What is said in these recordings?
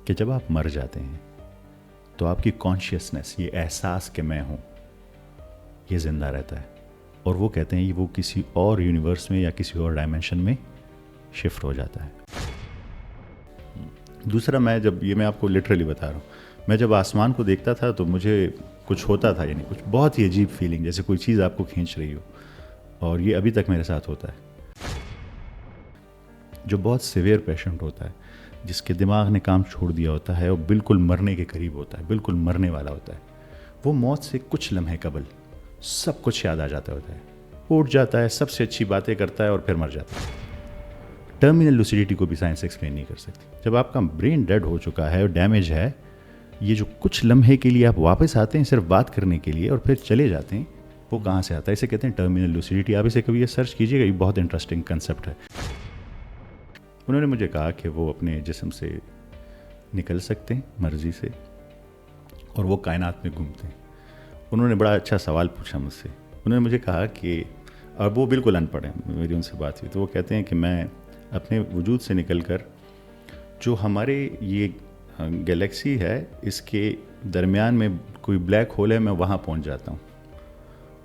کہ جب آپ مر جاتے ہیں تو آپ کی کانشیسنس، یہ احساس کہ میں ہوں، یہ زندہ رہتا ہے، اور وہ کہتے ہیں وہ کسی اور یونیورس میں یا کسی اور ڈائمینشن میں شفٹ ہو جاتا ہے. دوسرا، میں آپ کو لٹرلی بتا رہا ہوں، میں جب آسمان کو دیکھتا تھا تو مجھے کچھ ہوتا تھا، یعنی کچھ بہت ہی عجیب فیلنگ، جیسے کوئی چیز آپ کو کھینچ رہی ہو، اور یہ ابھی تک میرے ساتھ ہوتا ہے. جو بہت سیویئر پیشنٹ ہوتا ہے، جس کے دماغ نے کام چھوڑ دیا ہوتا ہے اور بالکل مرنے کے قریب ہوتا ہے، بالکل مرنے والا ہوتا ہے، وہ موت سے کچھ لمحے قبل سب کچھ یاد آ جاتا ہوتا ہے، اٹھ جاتا ہے، سب سے اچھی باتیں کرتا ہے اور پھر مر جاتا ہے. ٹرمینل لوسیڈیٹی کو بھی سائنس ایکسپلین نہیں کر سکتی. جب آپ کا برین ڈیڈ ہو چکا ہے اور ڈیمیج ہے، یہ جو کچھ لمحے کے لیے آپ واپس آتے ہیں صرف بات کرنے کے لیے اور پھر چلے جاتے ہیں، وہ کہاں سے آتا ہے؟ اسے کہتے ہیں ٹرمینل لوسیڈیٹی. آپ اسے کبھی یہ سرچ کیجیے گا، یہ بہت انٹرسٹنگ کنسیپٹ ہے. انہوں نے مجھے کہا کہ وہ اپنے جسم سے نکل سکتے ہیں مرضی سے اور وہ کائنات میں گھومتے ہیں. انہوں نے بڑا اچھا سوال پوچھا مجھ سے. انہوں نے مجھے کہا کہ، اور وہ بالکل ان پڑھ ہیں، میری ان سے بات ہوئی تو وہ کہتے ہیں کہ میں اپنے وجود سے نکل کر جو ہمارے یہ گلیکسی ہے، اس کے درمیان میں کوئی بلیک ہول ہے، میں وہاں پہنچ جاتا ہوں،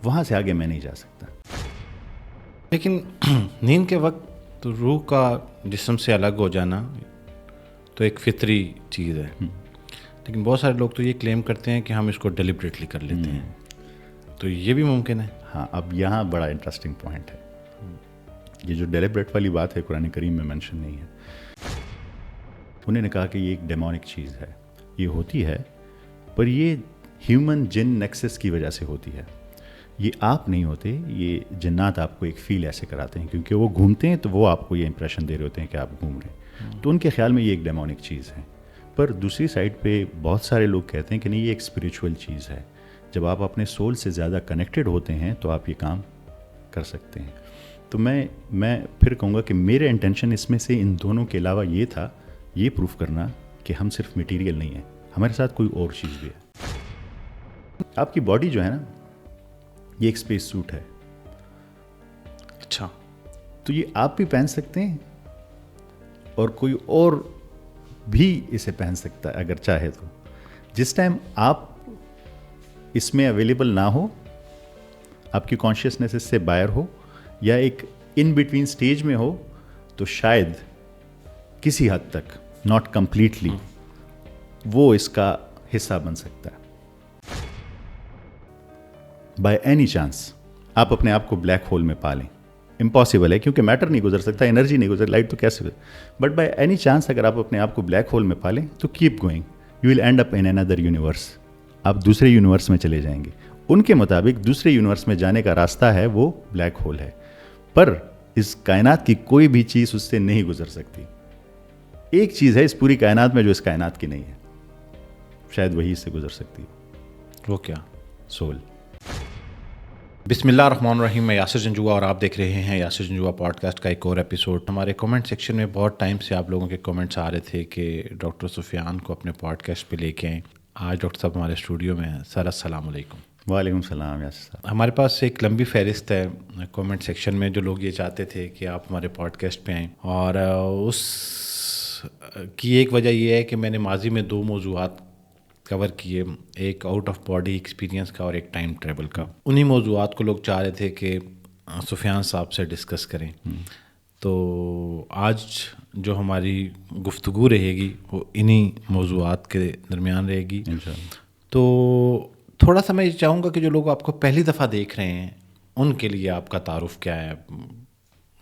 وہاں سے آگے میں نہیں جا سکتا. لیکن نیند کے وقت تو روح کا جسم سے الگ ہو جانا تو ایک فطری چیز ہے، لیکن بہت سارے لوگ تو یہ کلیم کرتے ہیں کہ ہم اس کو ڈیلیبریٹلی کر لیتے ہیں، تو یہ بھی ممکن ہے. ہاں، اب یہاں بڑا انٹرسٹنگ پوائنٹ ہے. یہ جو ڈیلیبریٹ والی بات ہے قرآن کریم میں مینشن نہیں ہے. انہوں نے کہا کہ یہ ایک ڈیمونک چیز ہے، یہ ہوتی ہے، پر یہ ہیومن جن نیکسس کی وجہ سے ہوتی ہے. یہ آپ نہیں ہوتے، یہ جنات آپ کو ایک فیل ایسے کراتے ہیں کیونکہ وہ گھومتے ہیں، تو وہ آپ کو یہ امپریشن دے رہے ہوتے ہیں کہ آپ گھوم رہے ہیں. تو ان کے خیال میں یہ ایک ڈیمونک چیز ہے. پر دوسری سائڈ پہ بہت سارے لوگ کہتے ہیں کہ نہیں، یہ ایک اسپریچول چیز ہے. جب آپ اپنے سول سے زیادہ کنیکٹڈ ہوتے ہیں تو آپ یہ کام کر سکتے ہیں. تو میں پھر کہوں گا کہ میرے انٹینشن اس میں سے ان دونوں کے علاوہ یہ تھا، یہ پروف کرنا کہ ہم صرف میٹیریل نہیں ہیں، ہمارے ساتھ کوئی اور چیز بھی ہے. آپ کی باڈی جو ہے نا، یہ ایک اسپیس سوٹ ہے. اچھا، تو یہ آپ بھی پہن سکتے ہیں اور کوئی اور بھی اسے پہن سکتا ہے اگر چاہے تو. جس ٹائم آپ اس میں اویلیبل نہ ہو، آپ کی کانشیسنیس اس سے باہر ہو یا ایک ان بٹوین سٹیج میں ہو، تو شاید کسی حد تک، ناٹ کمپلیٹلی، وہ اس کا حصہ بن سکتا ہے. بائی اینی چانس آپ اپنے آپ کو بلیک ہول میں پالیں، امپاسبل ہے کیونکہ میٹر نہیں گزر سکتا، انرجی نہیں گزر، لائٹ تو کیسے گزر. بٹ بائی اینی چانس اگر آپ اپنے آپ کو بلیک ہول میں پالیں تو keep going, you will end up in another universe. آپ دوسرے یونیورس میں چلے جائیں گے. ان کے مطابق دوسرے یونیورس میں جانے کا راستہ ہے وہ بلیک ہول ہے، پر اس کائنات کی کوئی بھی چیز اس سے نہیں گزر سکتی. ایک چیز ہے اس پوری کائنات میں جو اس کائنات کی نہیں ہے، شاید وہی اس سے گزر سکتی ہے. وہ کیا؟ سول. بسم اللہ الرحمن الرحیم. میں یاسر جنجوا اور آپ دیکھ رہے ہیں یاسر جنجوا پوڈ کاسٹ کا ایک اور ایپیسوڈ. ہمارے کامنٹ سیکشن میں بہت ٹائم سے آپ لوگوں کے کامنٹس آ رہے تھے کہ ڈاکٹر سفیان کو اپنے پوڈ کاسٹ پہ لے کے آئیں. آج ڈاکٹر صاحب ہمارے اسٹوڈیو میں ہیں. سر السلام علیکم. وعلیکم السلام یاسر صاحب. ہمارے پاس ایک لمبی فہرست ہے کامنٹ سیکشن میں، جو لوگ یہ چاہتے تھے کہ آپ ہمارے پوڈ کاسٹ پہ آئیں، اور اس کی ایک وجہ یہ ہے کہ میں نے ماضی میں 2 موضوعات کور کیے، ایک آؤٹ آف باڈی ایکسپیرینس کا اور ایک ٹائم ٹریول کا. انہی موضوعات کو لوگ چاہ رہے تھے کہ سفیان صاحب سے ڈسکس کریں. تو آج جو ہماری گفتگو رہے گی وہ انہی موضوعات کے درمیان رہے گی. تو تھوڑا سا میں یہ چاہوں گا کہ جو لوگ آپ کو پہلی دفعہ دیکھ رہے ہیں ان کے لیے آپ کا تعارف کیا ہے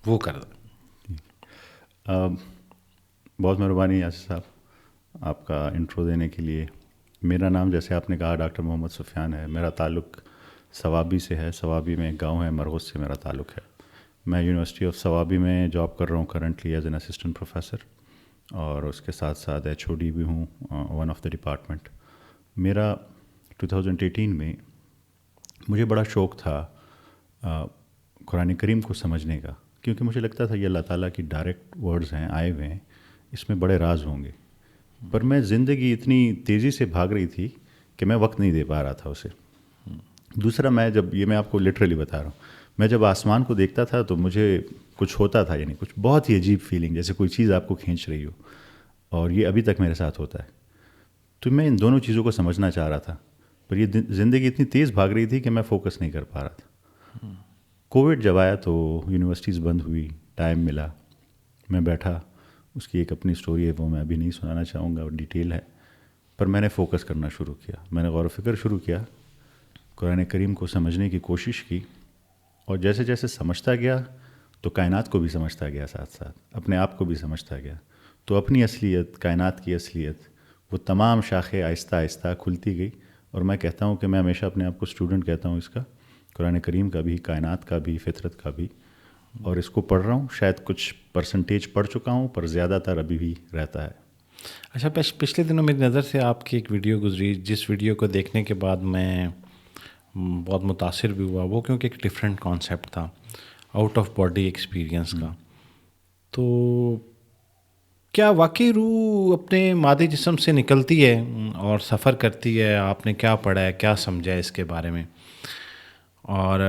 وہ کر دیں. بہت مہربانی یاسر صاحب آپ کا انٹرو دینے کے لیے. میرا نام جیسے آپ نے کہا ڈاکٹر محمد سفیان ہے. میرا تعلق صوابی سے ہے. صوابی میں ایک گاؤں ہے مرغوز سے میرا تعلق ہے. میں یونیورسٹی آف صوابی میں جاب کر رہا ہوں currently as an assistant professor, اور اس کے ساتھ ساتھ HOD بھی ہوں ون آف دا ڈپارٹمنٹ. میرا 2018 میں مجھے بڑا شوق تھا قرآن کریم کو سمجھنے کا، کیونکہ مجھے لگتا تھا یہ اللہ تعالیٰ کی ڈائریکٹ ورڈز ہیں، آئے ہوئے ہیں، اس میں بڑے راز ہوں گے. پر میں زندگی اتنی تیزی سے بھاگ رہی تھی کہ میں وقت نہیں دے پا رہا تھا اسے. دوسرا، میں آپ کو لٹرلی بتا رہا ہوں، میں جب آسمان کو دیکھتا تھا تو مجھے کچھ ہوتا تھا، یعنی کچھ بہت ہی عجیب فیلنگ، جیسے کوئی چیز آپ کو کھینچ رہی ہو، اور یہ ابھی تک میرے ساتھ ہوتا ہے. تو میں ان دونوں چیزوں کو سمجھنا چاہ رہا تھا, پر یہ زندگی اتنی تیز بھاگ رہی تھی کہ میں فوکس نہیں کر پا رہا تھا. کووڈ جب آیا تو یونیورسٹیز بند ہوئی, ٹائم ملا, میں بیٹھا. اس کی ایک اپنی سٹوری ہے, وہ میں ابھی نہیں سنانا چاہوں گا, ڈیٹیل ہے, پر میں نے فوکس کرنا شروع کیا. میں نے غور و فکر شروع کیا, قرآن کریم کو سمجھنے کی کوشش کی, اور جیسے جیسے سمجھتا گیا تو کائنات کو بھی سمجھتا گیا, ساتھ ساتھ اپنے آپ کو بھی سمجھتا گیا. تو اپنی اصلیت, کائنات کی اصلیت, وہ تمام شاخیں آہستہ آہستہ کھلتی گئی. اور میں کہتا ہوں کہ میں ہمیشہ اپنے آپ کو اسٹوڈنٹ کہتا ہوں اس کا, قرآن کریم کا بھی, کائنات کا بھی, فطرت کا بھی. اور اس کو پڑھ رہا ہوں, شاید کچھ پرسنٹیج پڑھ چکا ہوں, پر زیادہ تر ابھی بھی رہتا ہے. اچھا, پچھلے دنوں میری نظر سے آپ کی ایک ویڈیو گزری, جس ویڈیو کو دیکھنے کے بعد میں بہت متاثر بھی ہوا. وہ کیونکہ ایک ڈفرینٹ کانسیپٹ تھا, آؤٹ آف باڈی ایکسپیرئنس کا. تو کیا واقعی روح اپنے مادی جسم سے نکلتی ہے اور سفر کرتی ہے؟ آپ نے کیا پڑھا ہے, کیا سمجھا ہے اس کے بارے میں؟ اور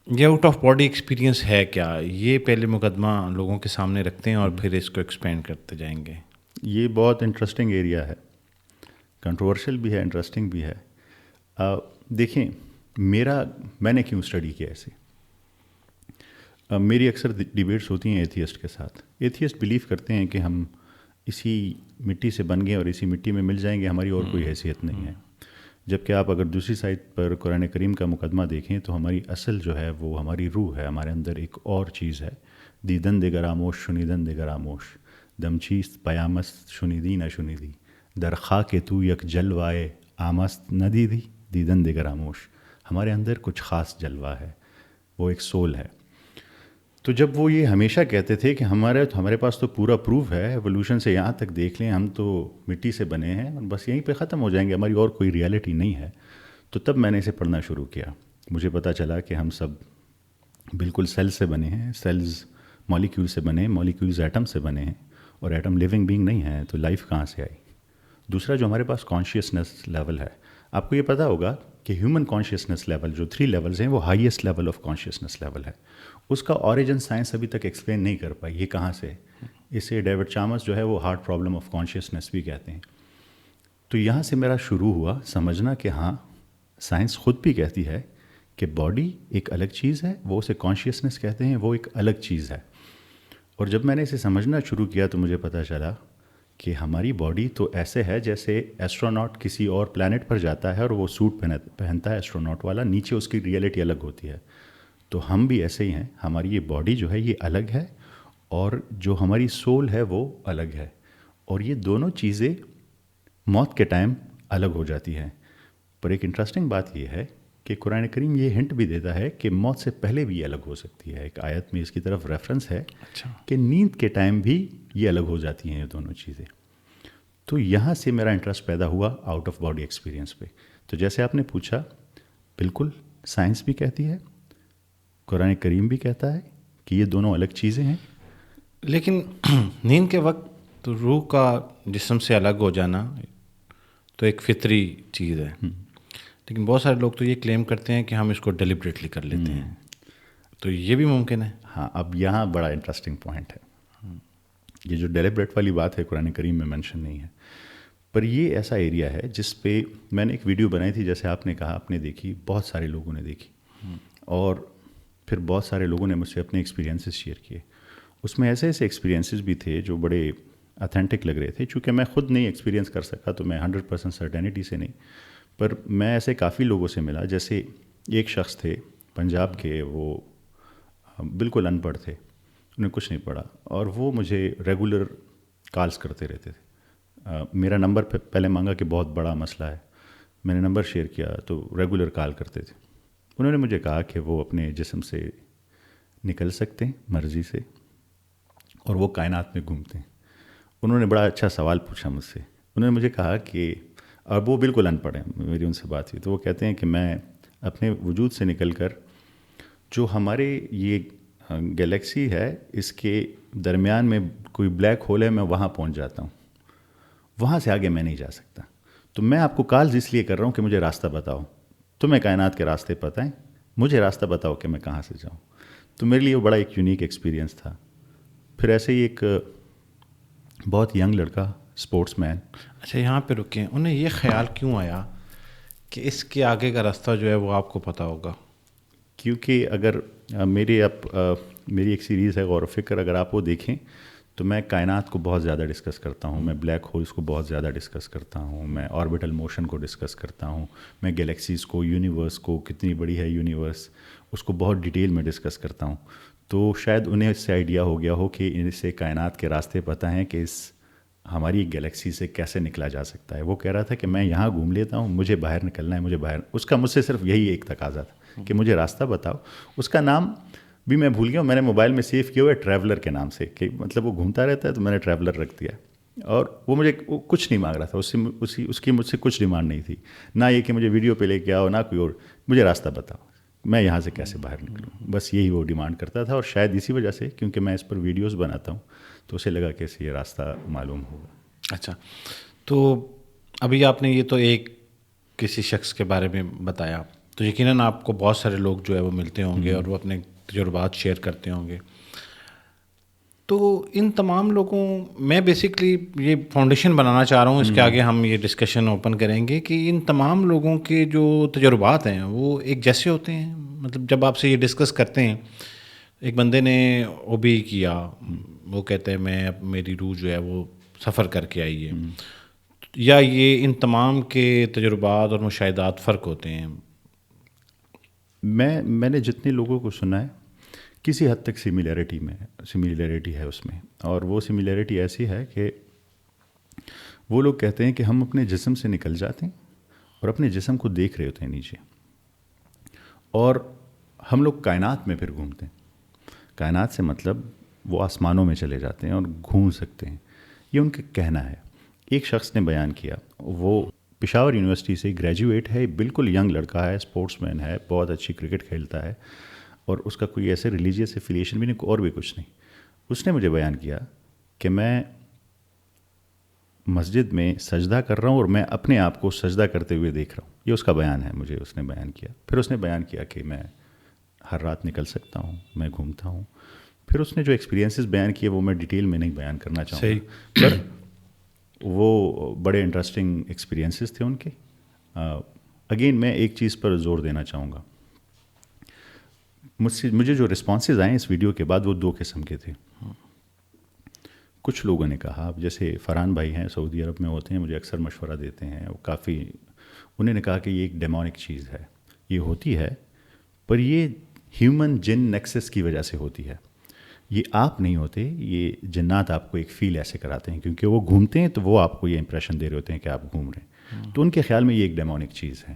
یہ آؤٹ آف باڈی ایکسپیرئنس ہے کیا؟ یہ پہلے مقدمہ لوگوں کے سامنے رکھتے ہیں اور پھر اس کو ایکسپینڈ کرتے جائیں گے. یہ بہت انٹرسٹنگ ایریا ہے, کنٹروورشل بھی ہے, انٹرسٹنگ بھی ہے. دیکھیں, میں نے کیوں اسٹڈی کیا ایسے. میری اکثر ڈیبیٹس ہوتی ہیں ایتھیسٹ کے ساتھ. ایتھیسٹ بلیو کرتے ہیں کہ ہم اسی مٹی سے بن گئے اور اسی مٹی میں مل جائیں گے, ہماری اور کوئی حیثیت نہیں ہے. جبکہ آپ اگر دوسری سائڈ پر قرآن کریم کا مقدمہ دیکھیں تو ہماری اصل جو ہے وہ ہماری روح ہے. ہمارے اندر ایک اور چیز ہے, دیدن دگر آموش شنیدن دگر آموش, دمچیست پیامست شنیدی نہ شنیدی, در خاک تو یک جلوائے آمست نہ دیدی دیدن دگر آموش. ہمارے اندر کچھ خاص جلوہ ہے, وہ ایک سول ہے. تو جب وہ یہ ہمیشہ کہتے تھے کہ ہمارے پاس تو پورا پروف ہے, ایولیوشن سے یہاں تک دیکھ لیں, ہم تو مٹی سے بنے ہیں اور بس یہیں پہ ختم ہو جائیں گے, ہماری اور کوئی ریالٹی نہیں ہے. تو تب میں نے اسے پڑھنا شروع کیا. مجھے پتہ چلا کہ ہم سب بالکل سیل سے بنے ہیں, سیلز مالیکیول سے بنے ہیں, مالیکیولز ایٹم سے بنے ہیں, اور ایٹم لیونگ بینگ نہیں ہے, تو لائف کہاں سے آئی. دوسرا جو ہمارے پاس کانشیسنس لیول ہے, آپ کو یہ پتہ ہوگا کہ ہیومن کانشیسنس لیول جو 3 لیولز ہیں وہ highest level of consciousness level ہے. اس کا اوریجن سائنس ابھی تک ایکسپلین نہیں کر پائی, یہ کہاں سے. اسے ڈیوڈ چامرس جو ہے وہ ہارٹ پرابلم آف کانشیسنس بھی کہتے ہیں. تو یہاں سے میرا شروع ہوا سمجھنا کہ ہاں, سائنس خود بھی کہتی ہے کہ باڈی ایک الگ چیز ہے, وہ اسے کانشیسنس کہتے ہیں, وہ ایک الگ چیز ہے. اور جب میں نے اسے سمجھنا شروع کیا تو مجھے پتہ چلا کہ ہماری باڈی تو ایسے ہے جیسے ایسٹروناٹ کسی اور پلانٹ پر جاتا ہے اور وہ سوٹ پہنتا ہے ایسٹروناٹ والا, نیچے اس کی ریئلٹی الگ ہوتی ہے. تو ہم بھی ایسے ہی ہیں, ہماری یہ باڈی جو ہے یہ الگ ہے, اور جو ہماری سول ہے وہ الگ ہے, اور یہ دونوں چیزیں موت کے ٹائم الگ ہو جاتی ہیں. پر ایک انٹرسٹنگ بات یہ ہے کہ قرآن کریم یہ ہنٹ بھی دیتا ہے کہ موت سے پہلے بھی یہ الگ ہو سکتی ہے. ایک آیت میں اس کی طرف ریفرنس ہے کہ نیند کے ٹائم بھی یہ الگ ہو جاتی ہیں یہ دونوں چیزیں. تو یہاں سے میرا انٹرسٹ پیدا ہوا آؤٹ آف باڈی ایکسپیرئنس پہ. تو جیسے آپ نے پوچھا, بالکل سائنس بھی کہتی ہے, قرآن کریم بھی کہتا ہے کہ یہ دونوں الگ چیزیں ہیں. لیکن نیند کے وقت تو روح کا جسم سے الگ ہو جانا تو ایک فطری چیز ہے, لیکن بہت سارے لوگ تو یہ کلیم کرتے ہیں کہ ہم اس کو ڈیلیبریٹلی کر لیتے ہیں. تو یہ بھی ممکن ہے. ہاں, اب یہاں بڑا انٹرسٹنگ پوائنٹ ہے. یہ جو ڈیلیبریٹ والی بات ہے قرآن کریم میں مینشن نہیں ہے, پر یہ ایسا ایریا ہے جس پہ میں نے ایک ویڈیو بنائی تھی, جیسے آپ نے کہا آپ نے دیکھی, بہت سارے لوگوں نے دیکھی, اور پھر بہت سارے لوگوں نے مجھ سے اپنے ایکسپیرینسز شیئر کیے. اس میں ایسے ایسے ایکسپیرینسز بھی تھے جو بڑے اتھینٹک لگ رہے تھے. چونکہ میں خود نہیں ایکسپیرینس کر سکا تو میں 100% سرٹینٹی سے نہیں, پر میں ایسے کافی لوگوں سے ملا. جیسے ایک شخص تھے پنجاب کے, وہ بالکل ان پڑھ تھے, انہیں کچھ نہیں پڑھا, اور وہ مجھے ریگولر کالز کرتے رہتے تھے. میرا نمبر پہلے مانگا کہ بہت بڑا مسئلہ ہے, میں نے نمبر شیئر کیا تو ریگولر کال کرتے تھے. انہوں نے مجھے کہا کہ وہ اپنے جسم سے نکل سکتے ہیں مرضی سے, اور وہ کائنات میں گھومتے ہیں. انہوں نے بڑا اچھا سوال پوچھا مجھ سے. انہوں نے مجھے کہا کہ, اور وہ بالکل ان پڑھ ہیں, میری ان سے بات ہوئی تو وہ کہتے ہیں کہ میں اپنے وجود سے نکل کر جو ہمارے یہ گلیکسی ہے اس کے درمیان میں کوئی بلیک ہول ہے, میں وہاں پہنچ جاتا ہوں, وہاں سے آگے میں نہیں جا سکتا. تو میں آپ کو کالز اس لیے کر رہا ہوں کہ مجھے راستہ بتاؤ, تمہیں کائنات کے راستے پتہ ہیں, مجھے راستہ بتاؤ کہ میں کہاں سے جاؤں. تو میرے لیے وہ بڑا ایک یونیک ایکسپیرینس تھا. پھر ایسے ہی ایک بہت ینگ لڑکا، اسپورٹس مین. اچھا یہاں پہ رکیں، انہیں یہ خیال کیوں آیا کہ اس کے آگے کا راستہ جو ہے وہ آپ کو پتہ ہوگا؟ کیونکہ اگر میری ایک سیریز ہے غور و فکر، اگر آپ وہ دیکھیں تو میں کائنات کو بہت زیادہ ڈسکس کرتا ہوں، میں بلیک ہولز کو بہت زیادہ ڈسکس کرتا ہوں، میں آربیٹل موشن کو ڈسکس کرتا ہوں، میں گیلیکسیز کو، یونیورس کو، کتنی بڑی ہے یونیورس، اس کو بہت ڈیٹیل میں ڈسکس کرتا ہوں. تو شاید انہیں اس سے آئیڈیا ہو گیا ہو کہ ان سے کائنات کے راستے پتہ ہیں کہ اس ہماری گلیکسی سے کیسے نکلا جا سکتا ہے. وہ کہہ رہا تھا کہ میں یہاں گھوم لیتا ہوں، مجھے باہر نکلنا ہے، مجھے باہر. اس کا مجھ سے صرف یہی ایک تقاضا تھا کہ مجھے راستہ بتاؤ. اس کا نام بھی میں بھول گیا ہوں، میں نے موبائل میں سیو کیا ہوا ہے ٹریولر کے نام سے، کہ مطلب وہ گھومتا رہتا ہے تو میں نے ٹریولر رکھ دیا. اور وہ مجھے کچھ نہیں مانگ رہا تھا، اس کی مجھ سے کچھ ڈیمانڈ نہیں تھی، نہ یہ کہ مجھے ویڈیو پہ لے کے آؤ، نہ کوئی اور، مجھے راستہ بتاؤ میں یہاں سے کیسے باہر نکلوں. بس یہی وہ ڈیمانڈ کرتا تھا. اور شاید اسی وجہ سے، کیونکہ میں اس پر ویڈیوز بناتا ہوں، تو اسے لگا کہ اسے یہ راستہ معلوم ہوگا. اچھا، تو ابھی آپ نے یہ تو ایک کسی شخص کے بارے میں بتایا، تو یقیناً آپ کو بہت سارے لوگ جو ہے وہ ملتے ہوں گے اور وہ اپنے تجربات شیئر کرتے ہوں گے. تو ان تمام لوگوں، میں بیسکلی یہ فاؤنڈیشن بنانا چاہ رہا ہوں، اس کے آگے ہم یہ ڈسکشن اوپن کریں گے کہ ان تمام لوگوں کے جو تجربات ہیں وہ ایک جیسے ہوتے ہیں. مطلب جب آپ سے یہ ڈسکس کرتے ہیں، ایک بندے نے اوبی کیا، وہ کہتے ہیں میری روح جو ہے وہ سفر کر کے آئی ہے، یا یہ ان تمام کے تجربات اور مشاہدات فرق ہوتے ہیں؟ میں نے جتنے لوگوں کو سنا ہے، کسی حد تک سملیرٹی ہے اس میں. اور وہ سملیرٹی ایسی ہے کہ وہ لوگ کہتے ہیں کہ ہم اپنے جسم سے نکل جاتے ہیں اور اپنے جسم کو دیکھ رہے ہوتے ہیں نیچے، اور ہم لوگ کائنات میں پھر گھومتے ہیں. کائنات سے مطلب وہ آسمانوں میں چلے جاتے ہیں اور گھوم سکتے ہیں. یہ ان کا کہنا ہے. ایک شخص نے بیان کیا، وہ پشاور یونیورسٹی سے گریجویٹ ہے، بالکل ینگ لڑکا ہے، اسپورٹس مین ہے، بہت اچھی کرکٹ کھیلتا ہے، اور اس کا کوئی ایسے ریلیجیس ایفیلیشن بھی نہیں، اور بھی کچھ نہیں. اس نے مجھے بیان کیا کہ میں مسجد میں سجدہ کر رہا ہوں اور میں اپنے آپ کو سجدہ کرتے ہوئے دیکھ رہا ہوں. یہ اس کا بیان ہے، مجھے اس نے بیان کیا. پھر اس نے بیان کیا کہ میں ہر رات نکل سکتا ہوں، میں گھومتا ہوں. پھر اس نے جو ایکسپیرینسز بیان کیے وہ میں ڈیٹیل میں نہیں بیان کرنا چاہوں گا، پر وہ بڑے انٹرسٹنگ ایکسپیرینسز تھے ان کے. اگین میں ایک چیز پر زور دینا چاہوں گا، مجھے جو رسپانسز آئے اس ویڈیو کے بعد وہ دو قسم کے تھے. کچھ لوگوں نے کہا، جیسے فرحان بھائی ہیں، سعودی عرب میں ہوتے ہیں، مجھے اکثر مشورہ دیتے ہیں، وہ کافی، انہوں نے کہا کہ یہ ایک ڈیمونک چیز ہے، یہ ہوتی ہے پر یہ ہیومن جن نیکسس کی وجہ سے ہوتی ہے. یہ آپ نہیں ہوتے، یہ جنات آپ کو ایک فیل ایسے کراتے ہیں، کیونکہ وہ گھومتے ہیں تو وہ آپ کو یہ امپریشن دے رہے ہوتے ہیں کہ آپ گھوم رہے ہیں. تو ان کے خیال میں یہ ایک ڈیمونک چیز ہے.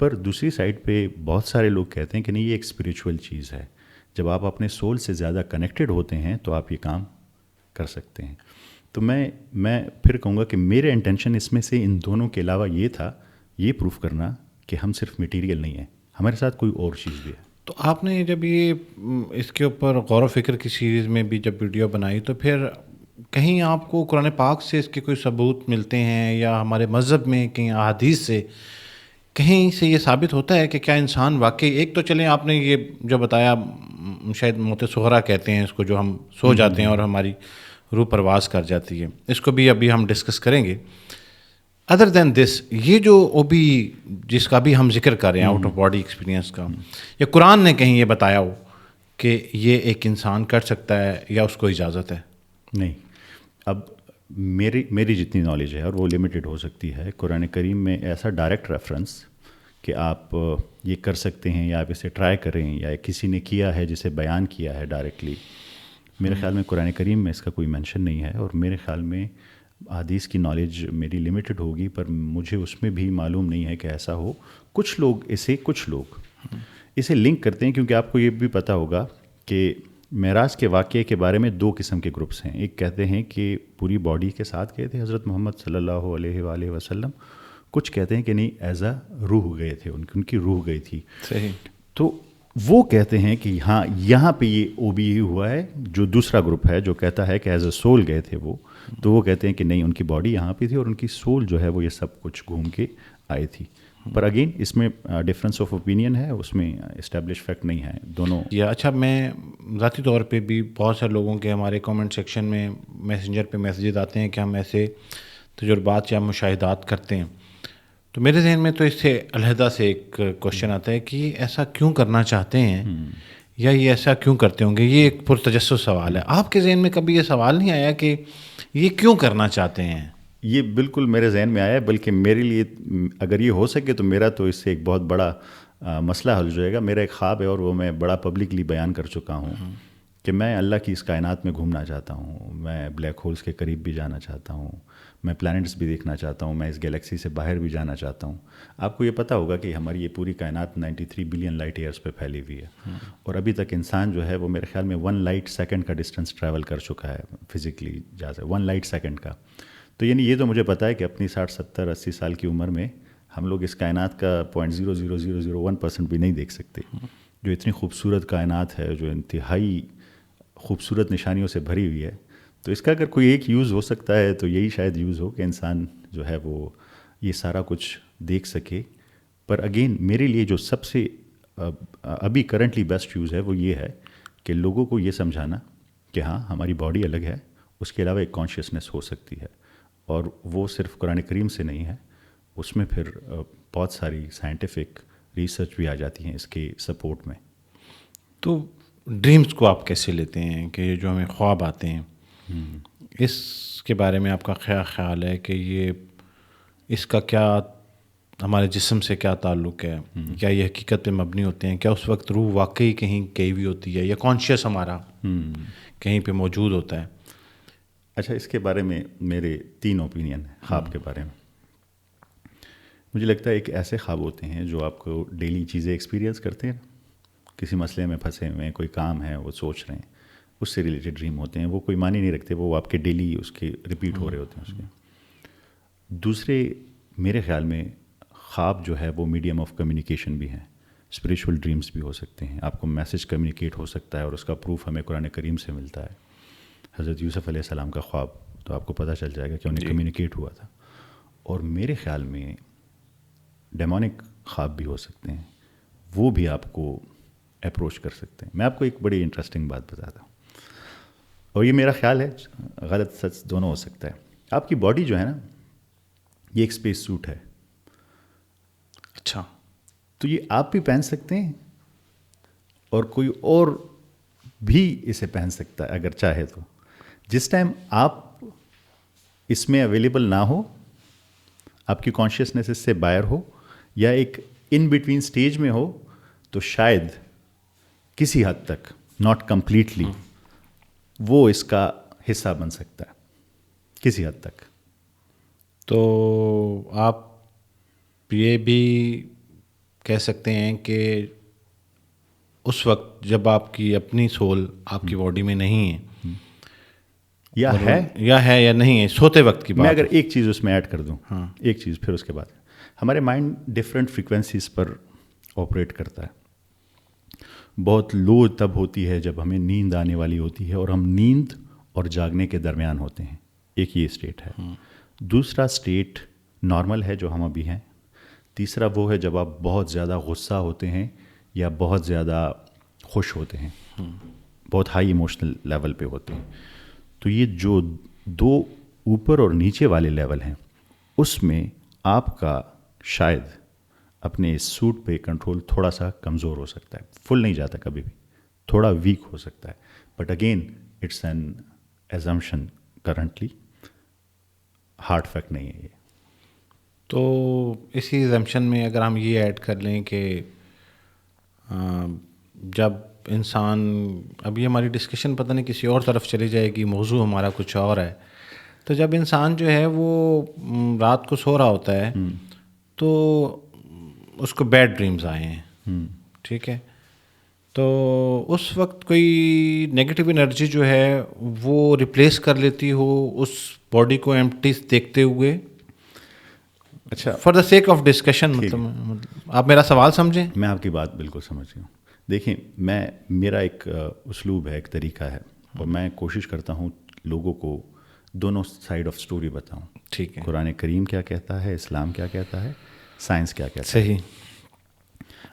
پر دوسری سائڈ پہ بہت سارے لوگ کہتے ہیں کہ نہیں، یہ ایک اسپریچول چیز ہے. جب آپ اپنے سول سے زیادہ کنیکٹڈ ہوتے ہیں تو آپ یہ کام کر سکتے ہیں. تو میں پھر کہوں گا کہ میرے انٹینشن اس میں سے ان دونوں کے علاوہ یہ تھا، یہ پروف کرنا کہ ہم صرف میٹیریل نہیں ہیں، ہمارے ساتھ کوئی اور چیز بھی ہے. تو آپ نے جب یہ اس کے اوپر غور و فکر کی سیریز میں بھی جب ویڈیو بنائی، تو پھر کہیں آپ کو قرآن پاک سے اس کے کوئی ثبوت ملتے ہیں، یا ہمارے مذہب میں کہیں احادیث سے کہیں سے یہ ثابت ہوتا ہے کہ کیا انسان واقعی، ایک تو چلیں آپ نے یہ جو بتایا، شاید موت صغریٰ کہتے ہیں اس کو، جو ہم سو جاتے ہیں اور ہماری روح پرواز کر جاتی ہے، اس کو بھی ابھی ہم ڈسکس کریں گے. ادر دین دس، یہ جو اوبی جس کا بھی ہم ذکر کر رہے ہیں، آؤٹ آف باڈی ایکسپیرینس کا، یا قرآن نے کہیں یہ بتایا ہو کہ یہ ایک انسان کر سکتا ہے یا اس کو اجازت ہے؟ نہیں. اب میری جتنی نالج ہے، اور وہ لمیٹڈ ہو سکتی ہے، قرآن کریم میں ایسا ڈائریکٹ ریفرنس کہ آپ یہ کر سکتے ہیں یا آپ اسے ٹرائی کریں، یا کسی نے کیا ہے جسے بیان کیا ہے ڈائریکٹلی، میرے خیال میں قرآن کریم میں اس کا کوئی مینشن نہیں ہے. اور میرے خیال میں حدیث کی نالج میری لمیٹڈ ہوگی، پر مجھے اس میں بھی معلوم نہیں ہے کہ ایسا ہو. کچھ لوگ اسے لنک کرتے ہیں، کیونکہ آپ کو یہ بھی پتہ ہوگا کہ معراج کے واقعے کے بارے میں دو قسم کے گروپس ہیں. ایک کہتے ہیں کہ پوری باڈی کے ساتھ گئے تھے حضرت محمد صلی اللہ علیہ وآلہ وسلم، کچھ کہتے ہیں کہ نہیں، ایز اے روح گئے تھے، ان کی روح گئی تھی. صحیح. تو وہ کہتے ہیں کہ ہاں یہاں پہ یہ اوبی ہی ہوا ہے. جو دوسرا گروپ ہے جو کہتا ہے کہ ایز اے سول گئے تھے وہ، تو وہ کہتے ہیں کہ نہیں، ان کی باڈی یہاں پہ تھی اور ان کی سول جو ہے وہ یہ سب کچھ گھوم کے آئی تھی. پر اگین اس میں ڈفرینس آف اوپینین ہے, اس میں اسٹیبلش فیکٹ نہیں ہے دونوں. یا اچھا, میں ذاتی طور پہ بھی بہت سارے لوگوں کے ہمارے کومنٹ سیکشن میں میسنجر پہ میسیجز آتے ہیں کہ ہم ایسے تجربات یا مشاہدات کرتے ہیں, تو میرے ذہن میں تو اس سے علیحدہ سے ایک کوشچن آتا ہے کہ ایسا کیوں کرنا چاہتے ہیں یا یہ ایسا کیوں کرتے ہوں گے. یہ ایک پرتجسس سوال ہے. آپ کے ذہن میں کبھی یہ سوال نہیں آیا کہ یہ کیوں کرنا چاہتے ہیں؟ یہ بالکل میرے ذہن میں آیا ہے, بلکہ میرے لیے اگر یہ ہو سکے تو میرا تو اس سے ایک بہت بڑا مسئلہ حل ہو جائے گا. میرا ایک خواب ہے اور وہ میں بڑا پبلکلی بیان کر چکا ہوں کہ میں اللہ کی اس کائنات میں گھومنا چاہتا ہوں, میں بلیک ہولز کے قریب بھی جانا چاہتا ہوں, میں پلانٹس بھی دیکھنا چاہتا ہوں, میں اس گیلیکسی سے باہر بھی جانا چاہتا ہوں. آپ کو یہ پتہ ہوگا کہ ہماری یہ پوری کائنات 93 بلین لائٹ ایئرس پہ پھیلی ہوئی ہے, اور ابھی تک انسان جو ہے وہ میرے خیال میں 1 لائٹ سیکنڈ کا ڈسٹینس ٹریول کر چکا ہے فزیکلی, جہاں سے 1 لائٹ سیکنڈ کا. تو یعنی یہ تو مجھے پتہ ہے کہ اپنی 60 70 80 سال کی عمر میں ہم لوگ اس کائنات کا 0.00001% بھی نہیں دیکھ سکتے, جو اتنی خوبصورت کائنات ہے, جو انتہائی خوبصورت نشانیوں سے بھری ہوئی ہے. تو اس کا اگر کوئی ایک یوز ہو سکتا ہے تو یہی شاید یوز ہو کہ انسان جو ہے وہ یہ سارا کچھ دیکھ سکے. پر اگین میرے لیے جو سب سے ابھی کرنٹلی بیسٹ یوز ہے وہ یہ ہے کہ لوگوں کو یہ سمجھانا کہ ہاں ہماری باڈی الگ ہے, اس کے علاوہ ایک کانشیسنیس ہو سکتی ہے, اور وہ صرف قرآن کریم سے نہیں ہے, اس میں پھر بہت ساری سائنٹیفک ریسرچ بھی آ جاتی ہیں اس کے سپورٹ میں. تو ڈریمز کو آپ کیسے لیتے ہیں کہ جو ہمیں خواب آتے ہیں, اس کے بارے میں آپ کا کیا خیال ہے کہ یہ اس کا کیا ہمارے جسم سے کیا تعلق ہے؟ کیا یہ حقیقت پہ مبنی ہوتے ہیں؟ کیا اس وقت روح واقعی کہیں گئی ہوئی ہوتی ہے یا کانشیس ہمارا کہیں پہ موجود ہوتا ہے؟ اچھا, اس کے بارے میں میرے 3 اوپینین ہیں خواب کے بارے میں. مجھے لگتا ہے ایک ایسے خواب ہوتے ہیں جو آپ کو ڈیلی چیزیں ایکسپیرینس کرتے ہیں, کسی مسئلے میں پھنسے ہوئے ہیں, کوئی کام ہے وہ سوچ رہے ہیں, اس سے ریلیٹڈ ڈریم ہوتے ہیں. وہ کوئی معنی نہیں رکھتے, وہ آپ کے ڈیلی اس کے ریپیٹ ہو رہے ہوتے ہیں اس کے. دوسرے میرے خیال میں خواب جو ہے وہ میڈیم آف کمیونیکیشن بھی ہیں, اسپریچول ڈریمز بھی ہو سکتے ہیں. آپ کو میسج کمیونیکیٹ ہو سکتا ہے, اور اس کا پروف ہمیں قرآن کریم سے ملتا ہے. حضرت یوسف علیہ السلام کا خواب تو آپ کو پتہ چل جائے گا کہ انہیں کمیونیکیٹ ہوا تھا. اور میرے خیال میں ڈیمونک خواب بھی ہو سکتے ہیں, وہ بھی آپ کو اپروچ کر سکتے ہیں. میں آپ کو ایک بڑی انٹرسٹنگ بات بتاتا ہوں, اور یہ میرا خیال ہے, غلط سچ دونوں ہو سکتا ہے. آپ کی باڈی جو ہے نا, یہ ایک اسپیس سوٹ ہے. اچھا, تو یہ آپ بھی پہن سکتے ہیں اور کوئی اور بھی اسے پہن سکتا ہے اگر چاہے تو. جس ٹائم آپ اس میں اویلیبل نہ ہو, آپ کی کانشیسنیس اس سے باہر ہو, یا ایک ان بٹوین سٹیج میں ہو, تو شاید کسی حد تک, ناٹ کمپلیٹلی, وہ اس کا حصہ بن سکتا ہے کسی حد تک. تو آپ یہ بھی کہہ سکتے ہیں کہ اس وقت جب آپ کی اپنی سول آپ کی باڈی میں نہیں ہے, یا ہے یا نہیں ہے, سوتے وقت کی بات. میں اگر ایک چیز اس میں ایڈ کر دوں, ایک چیز, پھر اس کے بعد ہمارے مائنڈ ڈفرینٹ فریکوینسیز پر آپریٹ کرتا ہے. بہت لو تب ہوتی ہے جب ہمیں نیند آنے والی ہوتی ہے, اور ہم نیند اور جاگنے کے درمیان ہوتے ہیں. ایک یہ اسٹیٹ ہے. دوسرا اسٹیٹ نارمل ہے جو ہم ابھی ہیں. تیسرا وہ ہے جب آپ بہت زیادہ غصہ ہوتے ہیں یا بہت زیادہ خوش ہوتے ہیں, بہت ہائی ایموشنل لیول پہ ہوتے ہیں. تو یہ جو 2 اوپر اور نیچے والے لیول ہیں, اس میں آپ کا شاید اپنے اس سوٹ پہ کنٹرول تھوڑا سا کمزور ہو سکتا ہے. فل نہیں جاتا کبھی بھی, تھوڑا ویک ہو سکتا ہے. But again it's an assumption currently, hard fact نہیں ہے یہ. تو اسی ایزمپشن میں اگر ہم یہ ایڈ کر لیں کہ جب انسان, ابھی ہماری ڈسکشن پتہ نہیں کسی اور طرف چلی جائے گی, موضوع ہمارا کچھ اور ہے, تو جب انسان جو ہے وہ رات کو سو رہا ہوتا ہے تو اس کو بیڈ ڈریمز آئے ہیں, ٹھیک ہے, تو اس وقت کوئی نگیٹو انرجی جو ہے وہ ریپلیس کر لیتی ہو اس باڈی کو ایمپٹی دیکھتے ہوئے. اچھا, for the sake of discussion, مطلب آپ میرا سوال سمجھیں. میں آپ کی بات بالکل سمجھ گیا ہوں. دیکھیں, میرا ایک اسلوب ہے, ایک طریقہ ہے, اور میں کوشش کرتا ہوں لوگوں کو دونوں سائڈ آف سٹوری بتاؤں. ٹھیک ہے, قرآن کریم کیا کہتا ہے, اسلام کیا کہتا ہے, سائنس کیا کہتا ہے. صحیح.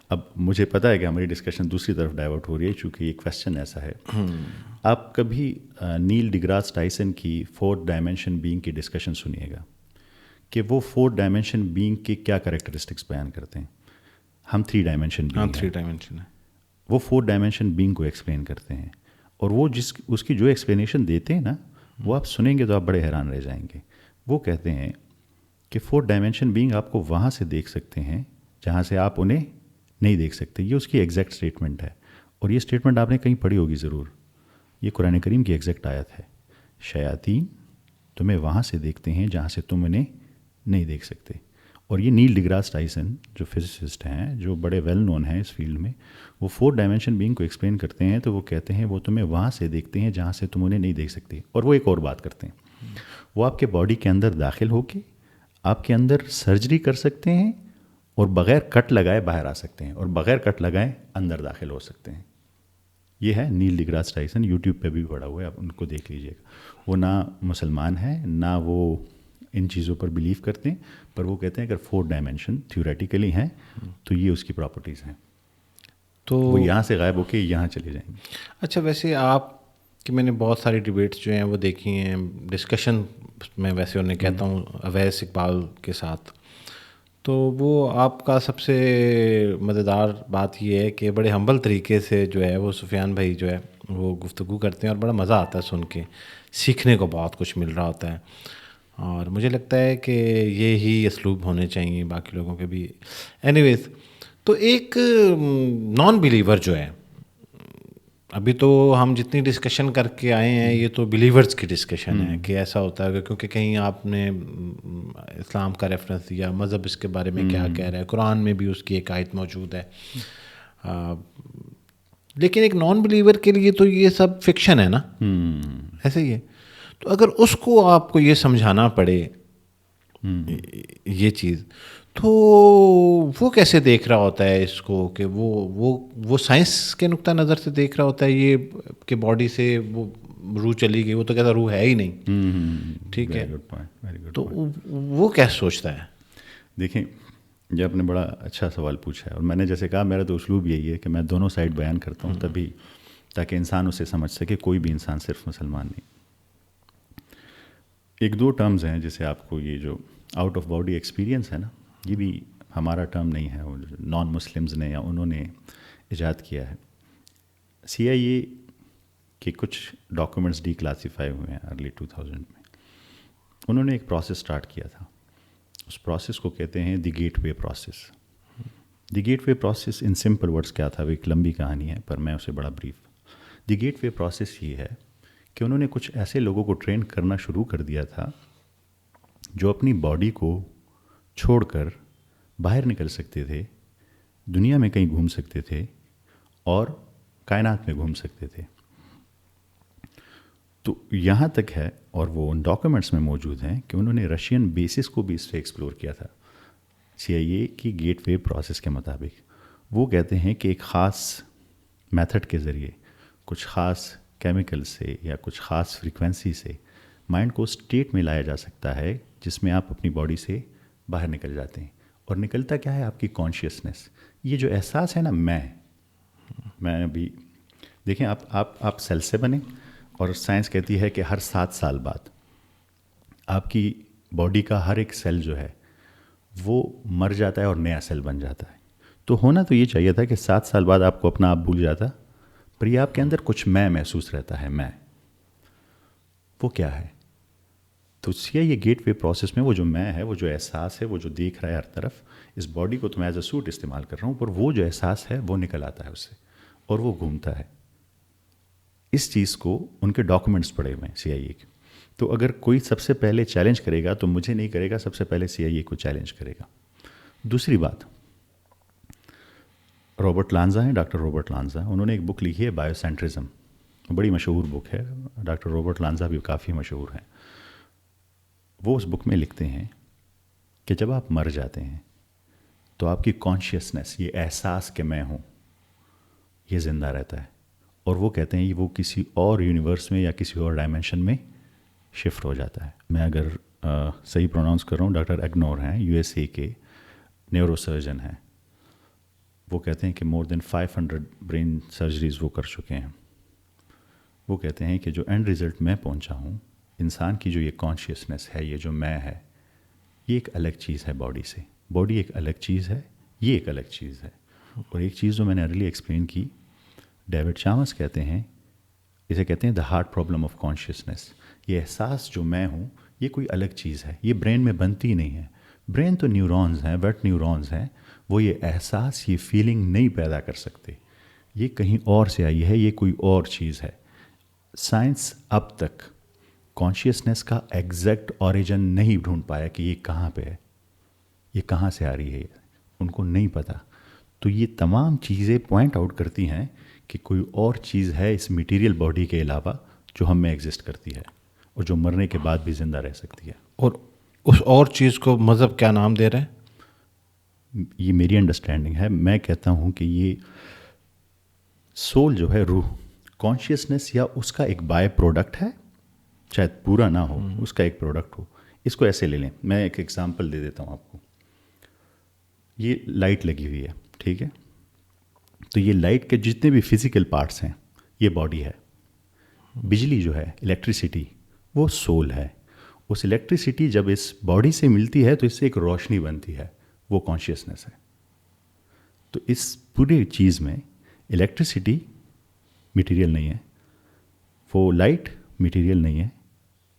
اب مجھے پتہ ہے کہ ہماری ڈسکشن دوسری طرف ڈائیورٹ ہو رہی ہے چونکہ یہ کویسچن ایسا ہے. آپ کبھی نیل ڈیگراس ٹائسن کی 4 ڈائمینشن بینگ کی ڈسکشن سنیے گا کہ وہ 4 ڈائمینشن بینگ کے کیا کریکٹرسٹکس بیان کرتے ہیں. ہم 3 ڈائمینشن بینگ 3 ڈائمینشن ہے. وہ 4 ڈائمینشن بینگ کو ایکسپلین کرتے ہیں, اور وہ اس کی جو ایکسپلینیشن دیتے ہیں نا, وہ آپ سنیں گے تو آپ بڑے حیران رہ جائیں گے. وہ کہتے ہیں کہ 4 ڈائمینشن بینگ آپ کو وہاں سے دیکھ سکتے ہیں جہاں سے آپ انہیں نہیں دیکھ سکتے. یہ اس کی ایگزیکٹ اسٹیٹمنٹ ہے, اور یہ اسٹیٹمنٹ آپ نے کہیں پڑھی ہوگی ضرور. یہ قرآن کریم کی ایگزیکٹ آیت ہے. شیاطین تمہیں وہاں سے دیکھتے ہیں جہاں سے تم انہیں نہیں دیکھ سکتے. اور یہ نیل ڈیگراس ٹائسن جو فزسسٹ ہیں, جو بڑے ویل نون ہیں اس فیلڈ میں, وہ 4 ڈائمینشن بینگ کو ایکسپلین کرتے ہیں تو وہ کہتے ہیں وہ تمہیں وہاں سے دیکھتے ہیں جہاں سے تم انہیں نہیں دیکھ سکتے. اور وہ ایک اور بات کرتے ہیں, وہ آپ کے باڈی کے اندر داخل ہو کے آپ کے اندر سرجری کر سکتے ہیں, اور بغیر کٹ لگائے باہر آ سکتے ہیں, اور بغیر کٹ لگائے اندر داخل ہو سکتے ہیں. یہ ہے نیل ڈیگراس ٹائسن, یوٹیوب پہ بھی پڑا ہوا ہے, آپ ان کو دیکھ لیجیے گا. وہ نہ مسلمان ہیں نہ وہ ان چیزوں پر بلیو کرتے ہیں, پر وہ کہتے ہیں اگر 4 ڈائمینشن تھیوریٹیکلی ہیں تو یہ اس کی پراپرٹیز ہیں. تو وہ یہاں سے غائب ہو کے یہاں چلے جائیں گے. اچھا, ویسے آپ کہ میں نے بہت ساری ڈبیٹس جو ہیں وہ دیکھی ہیں, ڈسکشن میں ویسے انہیں کہتا ہوں اویس اقبال کے ساتھ, تو وہ آپ کا سب سے مزیدار بات یہ ہے کہ بڑے ہمبل طریقے سے جو ہے وہ سفیان بھائی جو ہے وہ گفتگو کرتے ہیں, اور بڑا مزہ آتا ہے سن کے, سیکھنے کو بہت کچھ مل رہا ہوتا ہے. اور مجھے لگتا ہے کہ یہی اسلوب ہونے چاہیے باقی لوگوں کے بھی. اینی ویز, تو ایک نان بلیور جو ہے, ابھی تو ہم جتنی ڈسکشن کر کے آئے ہیں یہ تو بلیورز کی ڈسکشن ہے کہ ایسا ہوتا ہے, کیونکہ کہیں آپ نے اسلام کا ریفرنس دیا, مذہب اس کے بارے میں کیا کہہ رہا ہے, قرآن میں بھی اس کی ایک آیت موجود ہے. لیکن ایک نان بلیور کے لیے تو یہ سب فکشن ہے نا, ایسے ہی ہے. تو اگر اس کو آپ کو یہ سمجھانا پڑے یہ چیز, تو وہ کیسے دیکھ رہا ہوتا ہے اس کو, کہ وہ سائنس کے نقطہ نظر سے دیکھ رہا ہوتا ہے یہ کہ باڈی سے وہ روح چلی گئی, وہ تو کہتا روح ہے ہی نہیں. ٹھیک ہے, تو وہ کیسے سوچتا ہے؟ دیکھیں, یہ آپ نے بڑا اچھا سوال پوچھا ہے, اور میں نے جیسے کہا میرا تو اسلوب یہی ہے کہ میں دونوں سائڈ بیان کرتا ہوں, تبھی تاکہ انسان اسے سمجھ سکے, کوئی بھی انسان صرف مسلمان نہیں. 1-2 ٹرمز ہیں جیسے آپ کو یہ جو آؤٹ آف باڈی ایکسپیرینس ہے نا, یہ بھی ہمارا ٹرم نہیں ہے, وہ نان مسلمز نے یا انہوں نے ایجاد کیا ہے. CIA کے کچھ ڈاکومنٹس ڈی کلاسیفائی ہوئے ہیں ارلی 2000 میں. انہوں نے ایک پروسیس سٹارٹ کیا تھا, اس پروسیس کو کہتے ہیں the gateway process. The gateway process in simple words کیا تھا, وہ ایک لمبی کہانی ہے پر میں اسے بڑا بریف. دی گیٹ وے پروسیس یہ ہے کہ انہوں نے کچھ ایسے لوگوں کو ٹرین کرنا شروع کر دیا تھا جو اپنی باڈی کو چھوڑ کر باہر نکل سکتے تھے, دنیا میں کہیں گھوم سکتے تھے, اور کائنات میں گھوم سکتے تھے. تو یہاں تک ہے, اور وہ ان ڈاکومنٹس میں موجود ہیں کہ انہوں نے رشین بیسس کو بھی اس سے ایکسپلور کیا تھا. CIA کی گیٹ وے پروسیس کے مطابق وہ کہتے ہیں کہ ایک خاص میتھڈ کے ذریعے کچھ خاص کیمیکل سے یا کچھ خاص فریکوینسی سے مائنڈ کو اسٹیٹ میں لایا جا سکتا ہے جس میں آپ اپنی باڈی سے باہر نکل جاتے ہیں. اور نکلتا کیا ہے, آپ کی کانشیسنس, یہ جو احساس ہے نا میں ابھی دیکھیں, آپ سیل سے بنے, اور سائنس کہتی ہے کہ ہر 7 سال بعد آپ کی باڈی کا ہر ایک سیل جو ہے وہ مر جاتا ہے اور نیا سیل بن جاتا ہے. تو ہونا تو یہ چاہیے تھا کہ 7 سال بعد آپ کو اپنا آپ بھول جاتا, پر یہ آپ کے اندر کچھ میں محسوس رہتا ہے. وہ کیا ہے؟ تو یہ گیٹ وے پروسیس میں وہ جو میں ہے, وہ جو احساس ہے, وہ جو دیکھ رہا ہے ہر طرف, اس باڈی کو تو میں ایز اے سوٹ استعمال کر رہا ہوں, پر وہ جو احساس ہے وہ نکل آتا ہے اس سے, اور وہ گھومتا ہے. اس چیز کو ان کے ڈاکومنٹس پڑے ہوئے ہیں CIA کے. تو اگر کوئی سب سے پہلے چیلنج کرے گا تو مجھے نہیں کرے گا, سب سے پہلے CIA کو چیلنج کرے گا. دوسری بات, رابرٹ لانزا ہیں, ڈاکٹر رابرٹ لانزا, انہوں نے ایک بک لکھی ہے بایو سینٹرزم, بڑی مشہور بک ہے. ڈاکٹر رابرٹ لانزا بھی کافی مشہور ہیں. وہ اس بک میں لکھتے ہیں کہ جب آپ مر جاتے ہیں تو آپ کی کانشیسنس, یہ احساس کہ میں ہوں, یہ زندہ رہتا ہے. اور وہ کہتے ہیں وہ کسی اور یونیورس میں یا کسی اور ڈائمینشن میں شفٹ ہو جاتا ہے. میں اگر صحیح پروناؤنس کر رہا ہوں, ڈاکٹر ایگنور ہیں USA کے, نیورو سرجن ہیں. وہ کہتے ہیں کہ مور دین 500 برین سرجریز وہ کر چکے ہیں. وہ کہتے ہیں کہ جو اینڈ رزلٹ میں پہنچا ہوں، انسان کی جو یہ کانشیسنس ہے، یہ جو میں ہے، یہ ایک الگ چیز ہے باڈی سے. باڈی ایک الگ چیز ہے، یہ ایک الگ چیز ہے. اور ایک چیز جو میں نے ارلی ایکسپلین کی، ڈیوڈ چامرس کہتے ہیں، اسے کہتے ہیں the hard problem of consciousness. یہ احساس جو میں ہوں، یہ کوئی الگ چیز ہے، یہ برین میں بنتی نہیں ہے. برین تو نیورونز ہیں، ویٹ نیورونز ہیں، وہ یہ احساس، یہ فیلنگ نہیں پیدا کر سکتے. یہ کہیں اور سے آئی ہے، یہ کوئی اور چیز ہے. سائنس اب تک کانشیسنس کا ایگزیکٹ اوریجن نہیں ڈھونڈ پایا کہ یہ کہاں پہ ہے، یہ کہاں سے آ رہی ہے، ان کو نہیں پتہ. تو یہ تمام چیزیں پوائنٹ آؤٹ کرتی ہیں کہ کوئی اور چیز ہے اس میٹیریل باڈی کے علاوہ جو ہم میں ایگزسٹ کرتی ہے اور جو مرنے کے بعد بھی زندہ رہ سکتی ہے. اور اس اور چیز کو مذہب کیا نام دے رہے ہیں؟ یہ میری انڈرسٹینڈنگ ہے. میں کہتا ہوں کہ یہ سول جو ہے، روح، کانشیسنس یا اس کا ایک بائی پروڈکٹ ہے، شاید پورا نہ ہو، اس کا ایک پروڈکٹ ہو. اس کو ایسے لے لیں، میں ایک ایگزامپل دے دیتا ہوں آپ کو. یہ لائٹ لگی ہوئی ہے، ٹھیک ہے؟ تو یہ لائٹ کے جتنے بھی فزیکل پارٹس ہیں، یہ باڈی ہے. بجلی جو ہے، الیکٹریسٹی، وہ سول ہے. اس الیکٹریسٹی جب اس باڈی سے ملتی ہے تو اس سے ایک روشنی بنتی ہے، وہ کانشیسنس ہے. تو اس پوری چیز میں الیکٹریسٹی میٹیریل نہیں ہے، وہ لائٹ میٹیریل نہیں ہے.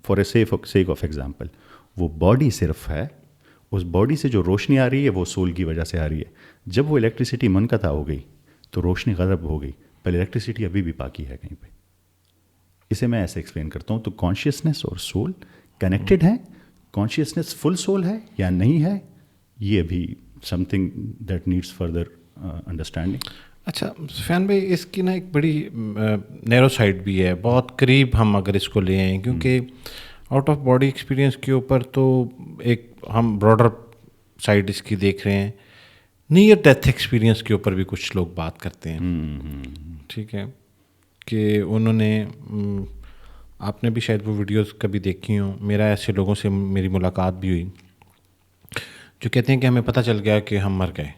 For a sake of example, وہ باڈی صرف ہے. اس باڈی سے جو روشنی آ رہی ہے وہ سول کی وجہ سے آ رہی ہے. جب وہ الیکٹریسٹی منقطع ہو گئی تو روشنی غائب ہو گئی، پر الیکٹریسٹی ابھی بھی باقی ہے کہیں پہ. اسے میں ایسے ایکسپلین کرتا ہوں. تو کانشیسنس اور سول کنیکٹڈ ہیں. کانشیسنس فل سول ہے یا نہیں ہے، یہ ابھی some thing that needs further understanding. اچھا سفیان بھائی، اس کی نا ایک بڑی نیرو سائڈ بھی ہے، بہت قریب ہم اگر اس کو لے آئیں، کیونکہ آؤٹ آف باڈی ایکسپیرینس کے اوپر تو ایک ہم براڈر سائڈ اس کی دیکھ رہے ہیں. نیئر ڈیتھ ایکسپیرینس کے اوپر بھی کچھ لوگ بات کرتے ہیں، ٹھیک ہے، کہ انہوں نے، آپ نے بھی شاید وہ ویڈیوز کبھی دیکھی ہوں، میرا ایسے لوگوں سے میری ملاقات بھی ہوئی جو کہتے ہیں کہ ہمیں پتہ چل گیا کہ ہم مر گئے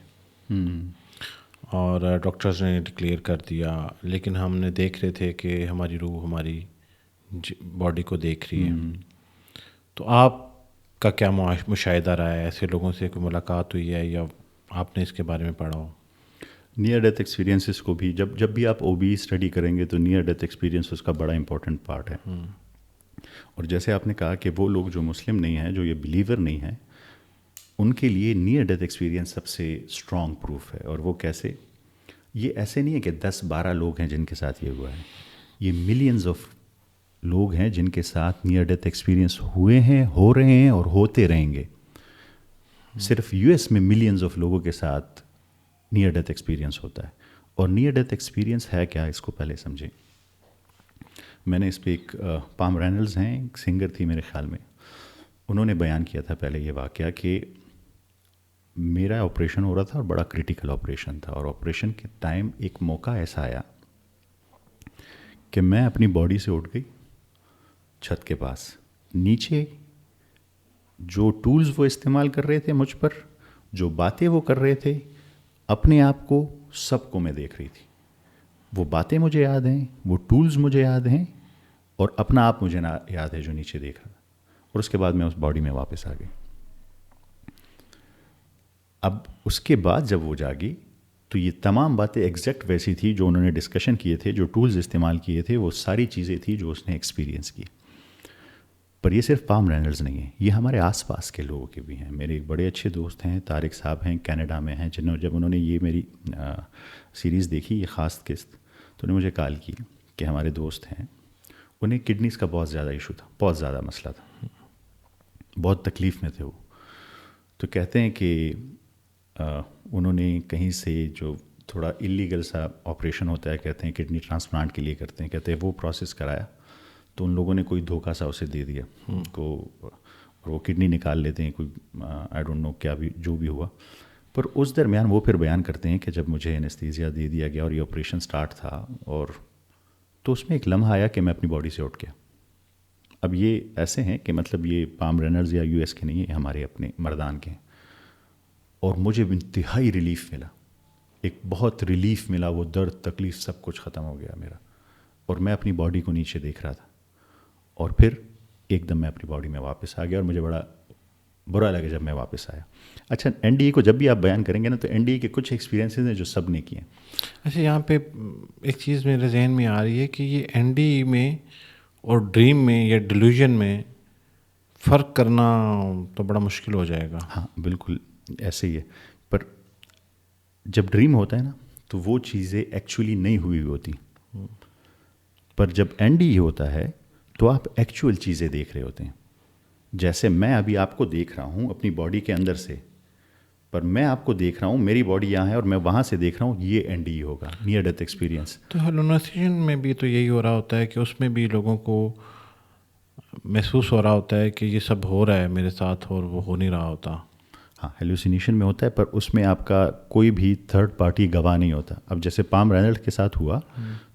اور ڈاکٹرز نے ڈکلیئر کر دیا، لیکن ہم نے دیکھ رہے تھے کہ ہماری روح ہماری باڈی کو دیکھ رہی ہے. تو آپ کا کیا مشاہدہ رہا ہے؟ ایسے لوگوں سے کوئی ملاقات ہوئی ہے یا آپ نے اس کے بارے میں پڑھا ہو؟ نیئر ڈیتھ ایکسپیرینسز کو بھی جب بھی آپ او بی اسٹڈی کریں گے تو نیئر ڈیتھ ایکسپیرینس اس کا بڑا امپورٹنٹ پارٹ ہے. اور جیسے آپ نے کہا کہ وہ لوگ جو مسلم نہیں ہیں، جو یہ بلیور نہیں ہیں، ان کے لیے نیئر ڈیتھ ایکسپیرینس سب سے اسٹرانگ پروف ہے. اور وہ کیسے؟ یہ ایسے نہیں ہے کہ 10-12 لوگ ہیں جن کے ساتھ یہ ہوا ہے، یہ ملینز آف لوگ ہیں جن کے ساتھ نیئر ڈیتھ ایکسپیرینس ہوئے ہیں، ہو رہے ہیں اور ہوتے رہیں گے. صرف یو ایس میں ملینز آف لوگوں کے ساتھ نیئر ڈیتھ ایکسپیرینس ہوتا ہے. اور نیئر ڈیتھ ایکسپیرینس ہے کیا، اس کو پہلے سمجھیں. میں نے اس پہ ایک پام رینلز ہیں، ایک سنگر تھی میرے خیال میں، انہوں نے بیان کیا تھا پہلے یہ واقعہ کہ میرا آپریشن ہو رہا تھا اور بڑا کریٹیکل آپریشن تھا. اور آپریشن کے ٹائم ایک موقع ایسا آیا کہ میں اپنی باڈی سے اٹھ گئی چھت کے پاس. نیچے جو ٹولز وہ استعمال کر رہے تھے مجھ پر، جو باتیں وہ کر رہے تھے، اپنے آپ کو سب کو میں دیکھ رہی تھی. وہ باتیں مجھے یاد ہیں، وہ ٹولز مجھے یاد ہیں، اور اپنا آپ مجھے یاد ہے جو نیچے دیکھ رہا. اور اس کے بعد میں اس باڈی میں واپس آ گئی. اب اس کے بعد جب وہ جاگی تو یہ تمام باتیں ایگزیکٹ ویسی تھی جو انہوں نے ڈسکشن کیے تھے، جو ٹولز استعمال کیے تھے، وہ ساری چیزیں تھیں جو اس نے ایکسپیرینس کی. پر یہ صرف پام رینلز نہیں ہیں، یہ ہمارے آس پاس کے لوگوں کے بھی ہیں. میرے ایک بڑے اچھے دوست ہیں، طارق صاحب ہیں، کینیڈا میں ہیں، جب انہوں نے یہ میری سیریز دیکھی، یہ خاص قسط، تو انہوں نے مجھے کال کی کہ ہمارے دوست ہیں، انہیں کڈنیز کا بہت زیادہ ایشو تھا، بہت زیادہ مسئلہ تھا، بہت تکلیف میں تھے وہ. تو کہتے ہیں کہ انہوں نے کہیں سے جو تھوڑا اللیگل سا آپریشن ہوتا ہے، کہتے ہیں کڈنی ٹرانسپلانٹ کے لیے کرتے ہیں، کہتے ہیں وہ پروسیس کرایا تو ان لوگوں نے کوئی دھوکہ سا اسے دے دیا کو، اور وہ کڈنی نکال لیتے ہیں، کوئی آئی ڈونٹ نو کیا بھی جو بھی ہوا. پر اس درمیان وہ پھر بیان کرتے ہیں کہ جب مجھے انیستھیزیا دے دیا گیا اور یہ آپریشن سٹارٹ تھا، اور تو اس میں ایک لمحہ آیا کہ میں اپنی باڈی سے اٹھ گیا. اب یہ ایسے ہیں کہ مطلب یہ پام رینرز یا یو ایس کے نہیں ہیں، ہمارے اپنے مردان کے ہیں. اور مجھے انتہائی ریلیف ملا, ایک بہت ریلیف ملا. وہ درد تکلیف سب کچھ ختم ہو گیا میرا, اور میں اپنی باڈی کو نیچے دیکھ رہا تھا, اور پھر ایک دم میں اپنی باڈی میں واپس آ گیا, اور مجھے بڑا برا لگا جب میں واپس آیا. اچھا, این ڈی اے کو جب بھی آپ بیان کریں گے نا تو این ڈی اے کے کچھ ایکسپیرینسز ہیں جو سب نے کیے ہیں. اچھا, یہاں پہ ایک چیز میرے ذہن میں آ رہی ہے کہ یہ این ڈی اے میں اور ڈریم میں یا ڈیلیوژن میں فرق کرنا تو بڑا مشکل ہو جائے گا. ہاں بالکل ایسے ہی ہے, پر جب ڈریم ہوتا ہے نا تو وہ چیزیں ایکچولی نہیں ہوئی ہوتی, پر جب این ڈی اے ہوتا ہے تو آپ ایکچوئل چیزیں دیکھ رہے ہوتے ہیں. جیسے میں ابھی آپ کو دیکھ رہا ہوں اپنی باڈی کے اندر سے, پر میں آپ کو دیکھ رہا ہوں, میری باڈی یہاں ہے اور میں وہاں سے دیکھ رہا ہوں, یہ این ڈی اے ہوگا, نیئر ڈیتھ ایکسپیرینس. تو ہیلوسینیشن میں بھی تو یہی ہو رہا ہوتا ہے کہ اس میں بھی لوگوں کو محسوس ہو رہا ہوتا ہے کہ یہ سب ہو رہا ہے میرے ساتھ اور وہ ہو نہیں رہا ہوتا. ہاں ہیلوسینیشن میں ہوتا ہے, پر اس میں آپ کا کوئی بھی تھرڈ پارٹی گواہ نہیں ہوتا. اب جیسے پام رینلڈ کے ساتھ ہوا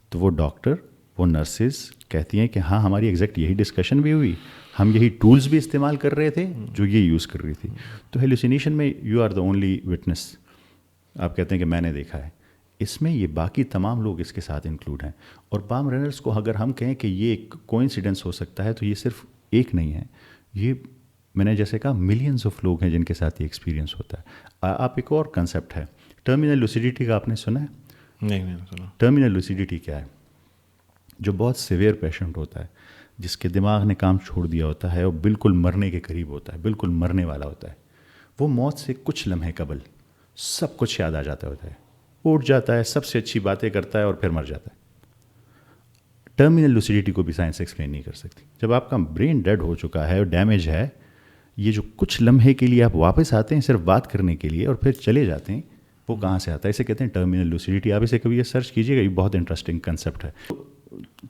تو وہ ڈاکٹر, وہ نرسز کہتی ہیں کہ ہاں ہماری ایگزیکٹ یہی ڈسکشن بھی ہوئی, ہم یہی ٹولز بھی استعمال کر رہے تھے جو یہ یوز کر رہی تھی. تو ہیلوسینیشن میں you are the only witness, آپ کہتے ہیں کہ میں نے دیکھا ہے. اس میں یہ باقی تمام لوگ اس کے ساتھ انکلوڈ ہیں. اور پام رینلڈس کو اگر ہم کہیں کہ یہ ایک کوئنسیڈنس ہو سکتا ہے تو یہ صرف ایک نہیں ہے, یہ میں نے جیسے کہا ملینز آف لوگ ہیں جن کے ساتھ یہ ایکسپیرینس ہوتا ہے. آپ ایک اور کنسیپٹ ہے ٹرمینل لوسیڈیٹی کا, آپ نے سنا ہے؟ نہیں میں نے سنا. ٹرمینل لوسیڈیٹی کیا ہے؟ جو بہت سیویئر پیشنٹ ہوتا ہے, جس کے دماغ نے کام چھوڑ دیا ہوتا ہے اور بالکل مرنے کے قریب ہوتا ہے, بالکل مرنے والا ہوتا ہے, وہ موت سے کچھ لمحے قبل سب کچھ یاد آ جاتا ہوتا ہے, اٹھ جاتا ہے, سب سے اچھی باتیں کرتا ہے اور پھر مر جاتا ہے. ٹرمینل لوسیڈیٹی کو بھی سائنس ایکسپلین نہیں کر سکتی. جب آپ کا برین ڈیڈ ہو چکا ہے اور ڈیمیج ہے, یہ جو کچھ لمحے کے لیے آپ واپس آتے ہیں صرف بات کرنے کے لیے اور پھر چلے جاتے ہیں, وہ کہاں سے آتا ہے؟ اسے کہتے ہیں ٹرمینل لوسیڈیٹی. آپ اسے کبھی یہ سرچ کیجیے گا, یہ بہت انٹرسٹنگ کنسیپٹ ہے.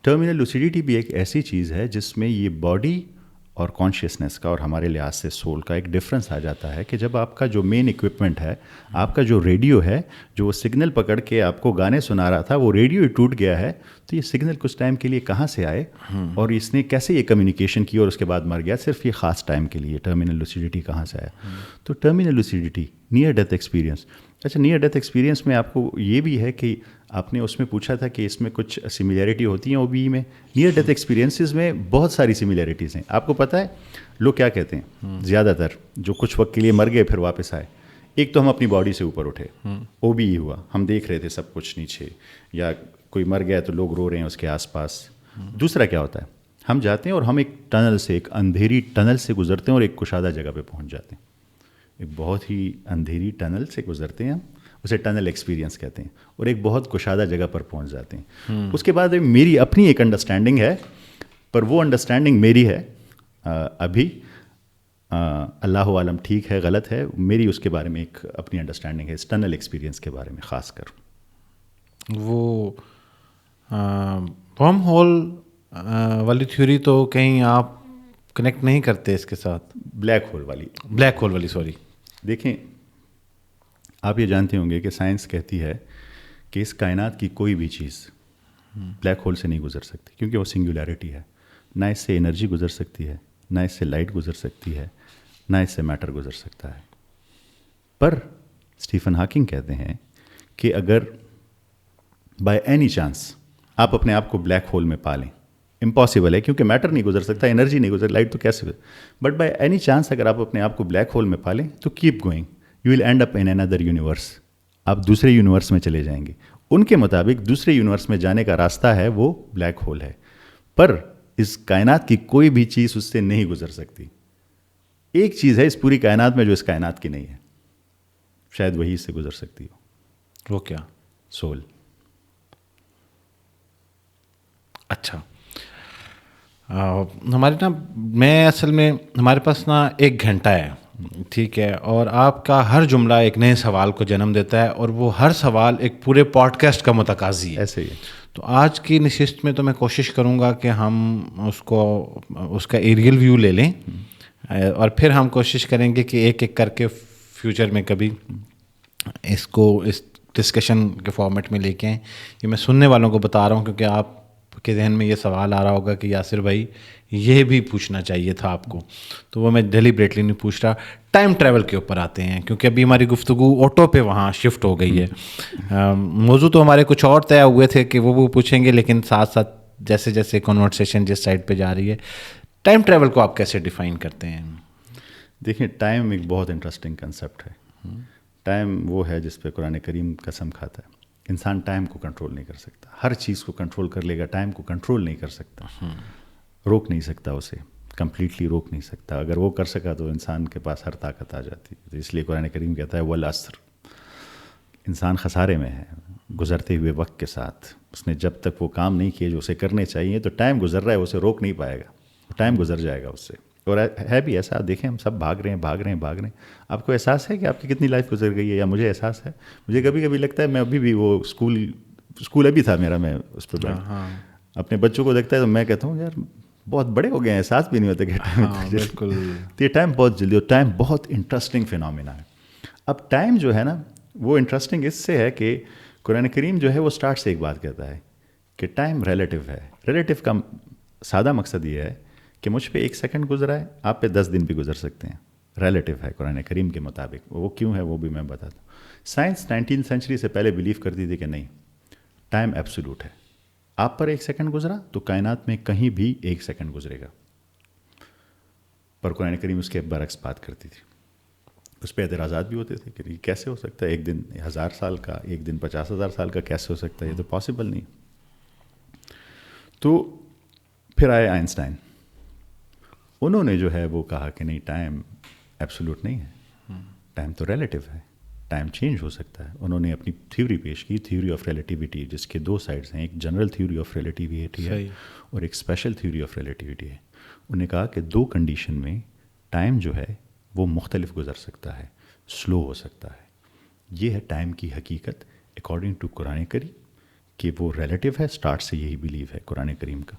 ٹرمینل لوسیڈیٹی بھی ایک ایسی چیز ہے جس میں یہ باڈی اور کانشیسنیس کا اور ہمارے لحاظ سے سول کا ایک ڈفرینس آ جاتا ہے کہ جب آپ کا جو مین اکوپمنٹ ہے, آپ کا جو ریڈیو ہے, جو وہ سگنل پکڑ کے آپ کو گانے سنا رہا تھا, وہ ریڈیو ٹوٹ گیا ہے, تو یہ سگنل کچھ ٹائم کے لیے کہاں سے آئے اور اس نے کیسے یہ کمیونیکیشن کی اور اس کے بعد مر گیا, صرف یہ خاص ٹائم کے لیے. ٹرمینل لوسیڈیٹی کہاں سے آیا؟ تو ٹرمینل لوسیڈیٹی نیئر ڈیتھ ایکسپیرینس. اچھا, نیئر ڈیتھ ایکسپیرینس میں آپ کو یہ بھی ہے کہ آپ نے اس میں پوچھا تھا کہ اس میں کچھ سملیرٹی ہوتی ہیں او بی ای میں. نیئر ڈیتھ ایکسپیرینسز میں بہت ساری سملیرٹیز ہیں. آپ کو پتہ ہے لوگ کیا کہتے ہیں زیادہ تر جو کچھ وقت کے لیے مر گئے پھر واپس آئے؟ ایک تو ہم اپنی باڈی سے اوپر اٹھے, او بی ای ہوا, ہم دیکھ رہے تھے سب کچھ نیچے, یا کوئی مر گیا تو لوگ رو رہے ہیں اس کے آس پاس. دوسرا کیا ہوتا ہے, ہم جاتے ہیں اور ہم ایک ٹنل سے, ایک اندھیری ٹنل سے گزرتے ہیں اور ایک کشادہ جگہ پہ پہنچ جاتے ہیں. ایک بہت ہی اندھیری ٹنل سے گزرتے ہیں, ہم اسے ٹنل ایکسپیرینس کہتے ہیں, اور ایک بہت کشادہ جگہ پر پہنچ جاتے ہیں. اس کے بعد میری اپنی ایک انڈرسٹینڈنگ ہے, پر وہ انڈرسٹینڈنگ میری ہے ابھی, اللہ عالم ٹھیک ہے غلط ہے, میری اس کے بارے میں ایک اپنی انڈرسٹینڈنگ ہے اس ٹنل ایکسپیرینس کے بارے میں خاص کر. وہ ورم ہول والی تھیوری تو کہیں آپ کنیکٹ نہیں کرتے اس کے ساتھ؟ بلیک ہول والی سوری. دیکھیں, آپ یہ جانتے ہوں گے کہ سائنس کہتی ہے کہ اس کائنات کی کوئی بھی چیز بلیک ہول سے نہیں گزر سکتی, کیونکہ وہ سنگولیرٹی ہے. نہ اس سے انرجی گزر سکتی ہے, نہ اس سے لائٹ گزر سکتی ہے, نہ اس سے میٹر گزر سکتا ہے. پر اسٹیفن ہاکنگ کہتے ہیں کہ اگر بائی اینی چانس آپ اپنے آپ کو بلیک ہول میں پا لیں, امپاسبل ہے کیونکہ میٹر نہیں گزر سکتا, انرجی نہیں گزر, لائٹ تو کیسے گزر, بٹ بائی اینی چانس اگر آپ اپنے آپ کو بلیک ہول میں پا لیں تو keep going, you will end up in another universe. آپ دوسرے یونیورس میں چلے جائیں گے. ان کے مطابق دوسرے یونیورس میں جانے کا راستہ ہے وہ بلیک ہول ہے, پر اس کائنات کی کوئی بھی چیز اس سے نہیں گزر سکتی. ایک چیز ہے اس پوری کائنات میں جو اس کائنات کی نہیں ہے, شاید وہی اس سے گزر سکتی ہو. وہ کیا؟ سول. اچھا, ہمارے نا, میں اصل میں ہمارے پاس نا 1 گھنٹہ ہے, ٹھیک ہے, اور آپ کا ہر جملہ ایک نئے سوال کو جنم دیتا ہے, اور وہ ہر سوال ایک پورے پوڈ کاسٹ کا متقاضی ہے. ایسے ہی. تو آج کی نشست میں تو میں کوشش کروں گا کہ ہم اس کا ایریل ویو لے لیں, اور پھر ہم کوشش کریں گے کہ ایک ایک کر کے فیوچر میں کبھی اس ڈسکشن کے فارمیٹ میں لے کے آئیں. یہ میں سننے والوں کو بتا رہا ہوں کیونکہ آپ کے ذہن میں یہ سوال آ رہا ہوگا کہ یاسر بھائی یہ بھی پوچھنا چاہیے تھا آپ کو, تو وہ میں ڈیلیبریٹلی نہیں پوچھ رہا. ٹائم ٹریول کے اوپر آتے ہیں, کیونکہ ابھی ہماری گفتگو آٹو پہ وہاں شفٹ ہو گئی ہے. موضوع تو ہمارے کچھ اور طے ہوئے تھے کہ وہ پوچھیں گے, لیکن ساتھ ساتھ جیسے جیسے کنورسیشن جس سائڈ پہ جا رہی ہے, ٹائم ٹریول کو آپ کیسے ڈیفائن کرتے ہیں؟ دیکھیں, ٹائم ایک بہت انٹرسٹنگ کنسیپٹ ہے. ٹائم وہ ہے جس پہ قرآن کریم قسم کھاتا ہے. انسان ٹائم کو کنٹرول نہیں کر سکتا, ہر چیز کو کنٹرول کر لے گا, ٹائم کو کنٹرول نہیں کر سکتا, روک نہیں سکتا اسے, کمپلیٹلی روک نہیں سکتا. اگر وہ کر سکا تو انسان کے پاس ہر طاقت آ جاتی. تو اس لیے قرآن کریم کہتا ہے والعصر, انسان خسارے میں ہے گزرتے ہوئے وقت کے ساتھ. اس نے جب تک وہ کام نہیں کیے جو اسے کرنے چاہیے, تو ٹائم گزر رہا ہے, اسے روک نہیں پائے گا, ٹائم گزر جائے گا اس سے. اور ہے بھی ایسا, دیکھیں ہم سب بھاگ رہے ہیں. آپ کو احساس ہے کہ آپ کی کتنی لائف گزر گئی ہے؟ یا مجھے احساس ہے, مجھے کبھی کبھی لگتا ہے میں ابھی بھی وہ اسکول ابھی تھا میرا, میں اس پہ اپنے بچوں کو دیکھتا ہے تو میں کہتا ہوں یار بہت بڑے ہو گئے ہیں, احساس بھی نہیں ہوتا کہ ٹائم. بالکل, تو یہ ٹائم بہت جلدی, اور ٹائم بہت انٹرسٹنگ فینومینا ہے. اب ٹائم جو ہے نا وہ انٹرسٹنگ اس سے ہے کہ قرآن کریم جو ہے وہ اسٹارٹ سے ایک بات کہتا ہے کہ ٹائم ریلیٹیو ہے. ریلیٹیو کا سادہ مقصد یہ ہے کہ مجھ پہ 1 سیکنڈ گزرا ہے, آپ پہ 10 دن بھی گزر سکتے ہیں. ریلیٹیو ہے قرآن کریم کے مطابق. وہ کیوں ہے وہ بھی میں بتاتا ہوں. سائنس 19 سینچری سے پہلے بلیو کرتی تھی کہ نہیں, ٹائم ایبسولوٹ ہے. آپ پر 1 سیکنڈ گزرا تو کائنات میں کہیں بھی 1 سیکنڈ گزرے گا. پر قرآن کریم اس کے برعکس بات کرتی تھی. اس پہ اعتراضات بھی ہوتے تھے کہ یہ کیسے ہو سکتا ہے, 1 دن 1000 سال کا, 1 دن 50,000 سال کا کیسے ہو سکتا ہے, یہ تو پاسبل نہیں. تو پھر آئے آئنسٹائن, انہوں نے جو ہے وہ کہا کہ نہیں, ٹائم ایبسولوٹ نہیں ہے, ٹائم تو ریلیٹیو ہے, ٹائم چینج ہو سکتا ہے. انہوں نے اپنی تھیوری پیش کی, تھیوری آف ریلیٹیوٹی, جس کے 2 سائڈس ہیں, ایک جنرل تھیوری آف ریلیٹیوٹی ہے اور ایک اسپیشل تھیوری آف ریلیٹیوٹی ہے. انہوں نے کہا کہ 2 کنڈیشن میں ٹائم جو ہے وہ مختلف گزر سکتا ہے, سلو ہو سکتا ہے. یہ ہے ٹائم کی حقیقت اکارڈنگ ٹو قرآن کریم, کہ وہ ریلیٹیو ہے. اسٹارٹ سے یہی بلیو ہے قرآن کریم کا.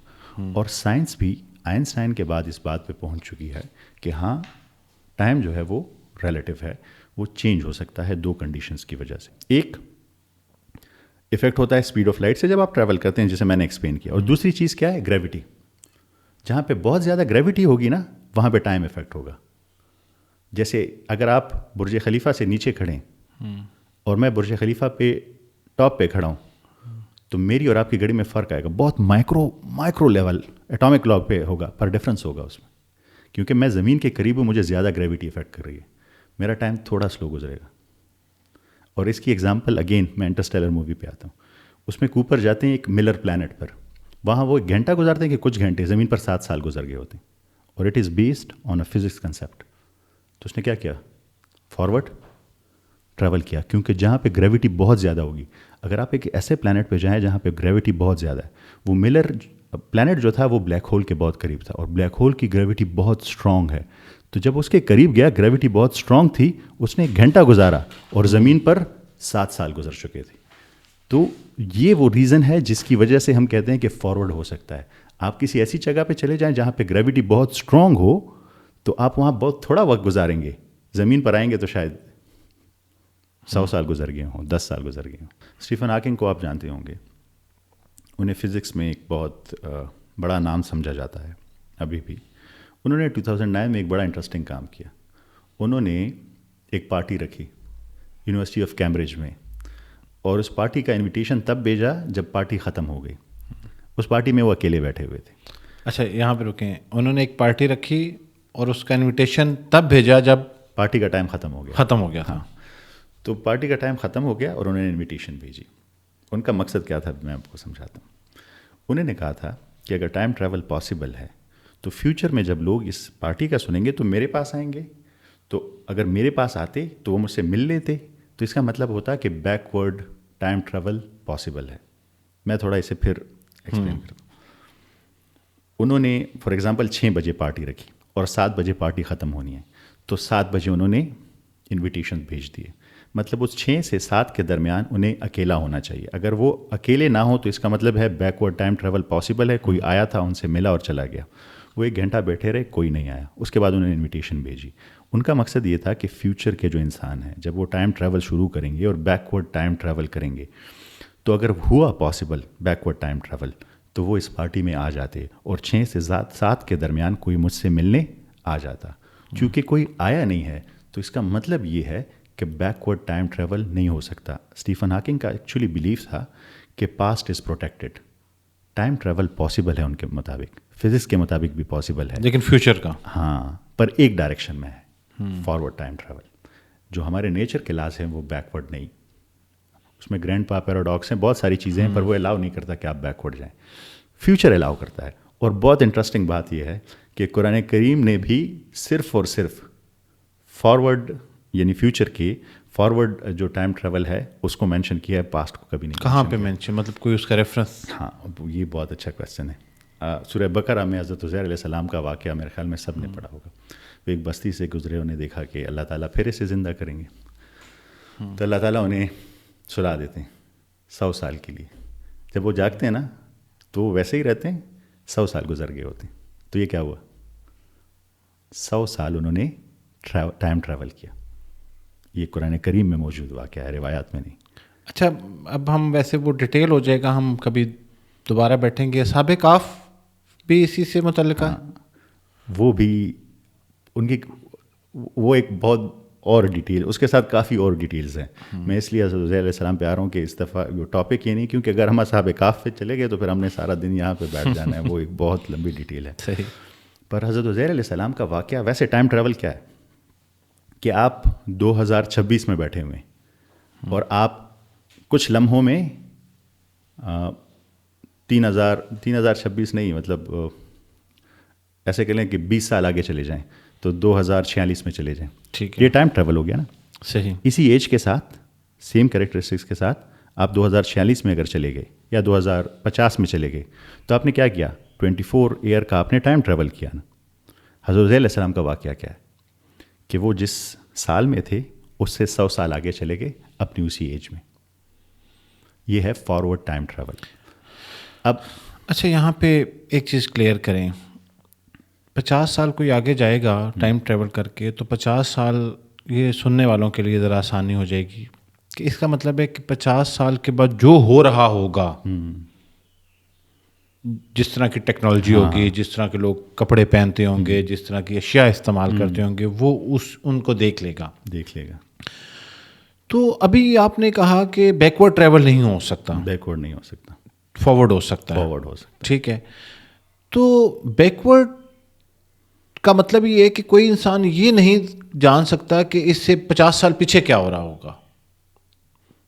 اور سائنس بھی آئنسٹائن کے بعد اس بات پہ پہنچ چکی ہے کہ ہاں ٹائم جو ہے وہ ریلیٹیو ہے, وہ چینج ہو سکتا ہے 2 کنڈیشنز کی وجہ سے. ایک افیکٹ ہوتا ہے اسپیڈ آف لائٹ سے جب آپ ٹریول کرتے ہیں, جسے میں نے ایکسپلین کیا. اور دوسری چیز کیا ہے, گریوٹی. جہاں پہ بہت زیادہ گریوٹی ہوگی نا, وہاں پہ ٹائم افیکٹ ہوگا. جیسے اگر آپ برج خلیفہ سے نیچے کھڑے ہیں اور میں برج خلیفہ پہ ٹاپ پہ کھڑا ہوں, تو میری اور آپ کی گاڑی میں فرق آئے گا. بہت مائکرو لیول ایٹامک کلاک پہ ہوگا, پر ڈفرینس ہوگا اس میں, کیونکہ میں زمین کے قریب ہوں, مجھے زیادہ گریوٹی افیکٹ کر رہی ہے, میرا ٹائم تھوڑا سلو گزرے گا. اور اس کی ایگزامپل اگین میں انٹرسٹیلر مووی پہ آتا ہوں. اس میں کوپر جاتے ہیں ایک ملر پلانٹ پر, وہاں وہ 1 گھنٹہ گزارتے ہیں کہ کچھ گھنٹے, زمین پر 7 سال گزر گئے ہوتے ہیں. اور it is based on a physics concept. تو اس نے کیا کیا, فارورڈ ٹریول کیا, کیونکہ جہاں پہ گریوٹی بہت زیادہ ہوگی. اگر آپ ایک ایسے پلانٹ پہ جائیں جہاں پہ گریوٹی بہت زیادہ ہے, وہ ملر پلانٹ جو تھا وہ بلیک ہول کے بہت قریب تھا, اور بلیک ہول کی گریوٹی بہت اسٹرانگ ہے. تو جب اس کے قریب گیا, گریوٹی بہت اسٹرانگ تھی, اس نے 1 گھنٹہ گزارا اور زمین پر 7 سال گزر چکے تھے. تو یہ وہ ریزن ہے جس کی وجہ سے ہم کہتے ہیں کہ فارورڈ ہو سکتا ہے. آپ کسی ایسی جگہ پہ چلے جائیں جہاں پہ گریوٹی بہت اسٹرانگ ہو, تو آپ وہاں بہت تھوڑا وقت گزاریں گے, زمین پر آئیں گے تو شاید 100 سال گزر گئے ہوں, 10 سال گزر گئے ہوں. اسٹیفن ہاکنگ کو آپ جانتے ہوں گے, انہیں فزکس میں ایک بہت بڑا نام سمجھا جاتا ہے ابھی بھی. انہوں نے 2009 میں ایک بڑا انٹرسٹنگ کام کیا. انہوں نے ایک پارٹی رکھی یونیورسٹی آف کیمبرج میں, اور اس پارٹی کا انویٹیشن تب بھیجا جب پارٹی ختم ہو گئی. اس پارٹی میں وہ اکیلے بیٹھے ہوئے تھے. اچھا, یہاں پہ رکیں, انہوں نے ایک پارٹی رکھی اور اس کا انویٹیشن تب بھیجا جب پارٹی کا ٹائم ختم ہو گیا. ہاں, تو پارٹی کا ٹائم ختم ہو گیا اور انہوں نے انویٹیشن بھیجی. ان کا مقصد کیا تھا میں آپ کو سمجھاتا ہوں. انہوں نے کہا تھا کہ اگر ٹائم ٹریول پاسبل ہے تو فیوچر میں جب لوگ اس پارٹی کا سنیں گے تو میرے پاس آئیں گے, تو اگر میرے پاس آتے تو وہ مجھ سے مل لیتے, تو اس کا مطلب ہوتا کہ بیکورڈ ٹائم ٹریول پاسبل ہے. میں تھوڑا اسے پھر ایکسپلین کرتا ہوں. انہوں نے فار ایگزامپل 6 بجے پارٹی رکھی اور 7 بجے پارٹی ختم ہونی ہے, تو 7 بجے انہوں نے انویٹیشن بھیج دیے. مطلب اس 6 سے 7 کے درمیان انہیں اکیلا ہونا چاہیے. اگر وہ اکیلے نہ ہوں تو اس کا مطلب ہے بیکورڈ ٹائم ٹریول پاسبل ہے. کوئی آیا تھا, ان سے ملا اور چلا گیا. وہ 1 گھنٹہ بیٹھے رہے, کوئی نہیں آیا. اس کے بعد انہوں نے انویٹیشن بھیجی. ان کا مقصد یہ تھا کہ فیوچر کے جو انسان ہیں جب وہ ٹائم ٹریول شروع کریں گے اور بیکورڈ ٹائم ٹریول کریں گے, تو اگر ہوا پاسبل بیکورڈ ٹائم ٹریول, تو وہ اس پارٹی میں آ جاتے اور 6 سے 7 کے درمیان کوئی مجھ سے ملنے آ جاتا. چونکہ کوئی آیا نہیں ہے تو اس کا مطلب یہ ہے کہ بیکورڈ ٹائم ٹریول نہیں ہو سکتا. اسٹیفن ہاکنگ کا ایکچولی بلیف تھا کہ past is protected. Time travel possible ہے ان کے مطابق, فزکس کے مطابق بھی پاسبل ہے, لیکن فیوچر کا ہاں پر ایک ڈائریکشن میں ہے, فارورڈ ٹائم ٹریول. جو ہمارے نیچر کے لاز ہیں وہ بیکورڈ نہیں. اس میں گرینڈ پا پیراڈاکس ہیں, بہت ساری چیزیں ہیں, پر وہ الاؤ نہیں کرتا کہ آپ بیکورڈ جائیں. فیوچر الاؤ کرتا ہے. اور بہت انٹرسٹنگ بات یہ ہے کہ قرآن کریم نے بھی صرف اور صرف فارورڈ یعنی فیوچر کی فارورڈ جو ٹائم ٹریول ہے اس کو مینشن کیا ہے, پاسٹ کو کبھی نہیں. کہاں پہ مینشن, مطلب کوئی اس کا ریفرنس؟ ہاں یہ بہت اچھا کویشچن ہے. سورہ بقرہ میں حضرت عزیر علیہ السلام کا واقعہ میرے خیال میں سب نے پڑھا ہوگا. وہ ایک بستی سے گزرے, انہیں دیکھا کہ اللہ تعالیٰ پھر اسے زندہ کریں گے, تو اللہ تعالیٰ انہیں سلا دیتے ہیں 100 سال کے لیے. جب وہ جاگتے ہیں نا تو وہ ویسے ہی رہتے ہیں, 100 سال گزر گئے ہوتے ہیں. تو یہ کیا ہوا, 100 سال انہوں نے ٹائم ٹریول کیا. یہ قرآن کریم میں موجود واقعہ ہے, روایات میں نہیں. اچھا اب ہم ویسے وہ ڈیٹیل ہو جائے گا, ہم کبھی دوبارہ بیٹھیں گے. اصحاب کہف بھی اسی سے متعلق ہے؟ وہ بھی ان کی وہ ایک بہت اور ڈیٹیل, اس کے ساتھ کافی اور ڈیٹیلز ہیں. میں اس لیے حضرت علیہ السلام پہ آ رہا ہوں کہ اس دفعہ جو ٹاپک یہ نہیں, کیونکہ اگر ہم اصحاب کہف پہ چلے گئے تو پھر ہم نے سارا دن یہاں پہ بیٹھ جانا ہے. وہ ایک بہت لمبی ڈیٹیل ہے. صحیح. پر حضرت عزیر علیہ السلام کا واقعہ, ویسے ٹائم ٹریول کیا ہے کہ آپ 2026 میں بیٹھے ہوئے اور آپ کچھ لمحوں میں 3026 نہیں, مطلب ایسے کہہ لیں کہ 20 سال آگے چلے جائیں تو 2046 میں چلے جائیں. ٹھیک ہے, یہ ٹائم ٹریول ہو گیا نا. صحیح. اسی ایج کے ساتھ, سیم کریکٹرسٹکس کے ساتھ آپ 2046 میں اگر چلے گئے یا 2050 میں چلے گئے تو آپ نے کیا کیا, 24 ایئر کا آپ نے ٹائم ٹریول کیا نا. حضرت علیہ السلام کا واقعہ کیا ہے کہ وہ جس سال میں تھے اس سے 100 سال آگے چلے گئے اپنی اسی ایج میں. یہ ہے فارورڈ ٹائم ٹریول. اب اچھا یہاں پہ ایک چیز کلیئر کریں, 50 سال کوئی آگے جائے گا ٹائم ٹریول کر کے, تو 50 سال یہ سننے والوں کے لیے ذرا آسانی ہو جائے گی کہ اس کا مطلب ہے کہ 50 سال کے بعد جو ہو رہا ہوگا, جس طرح کی ٹیکنالوجی ہوگی, جس طرح کے لوگ کپڑے پہنتے ہوں گے, جس طرح کی اشیاء استعمال کرتے ہوں گے, وہ ان کو دیکھ لے گا. تو ابھی آپ نے کہا کہ بیکورڈ ٹریول نہیں ہو سکتا. بیکورڈ نہیں ہو سکتا, فارورڈ ہو سکتا ہے. فارورڈ ہو سکتا. ٹھیک ہے, تو بیکورڈ کا مطلب یہ ہے کہ کوئی انسان یہ نہیں جان سکتا کہ اس سے 50 سال پیچھے کیا ہو رہا ہوگا.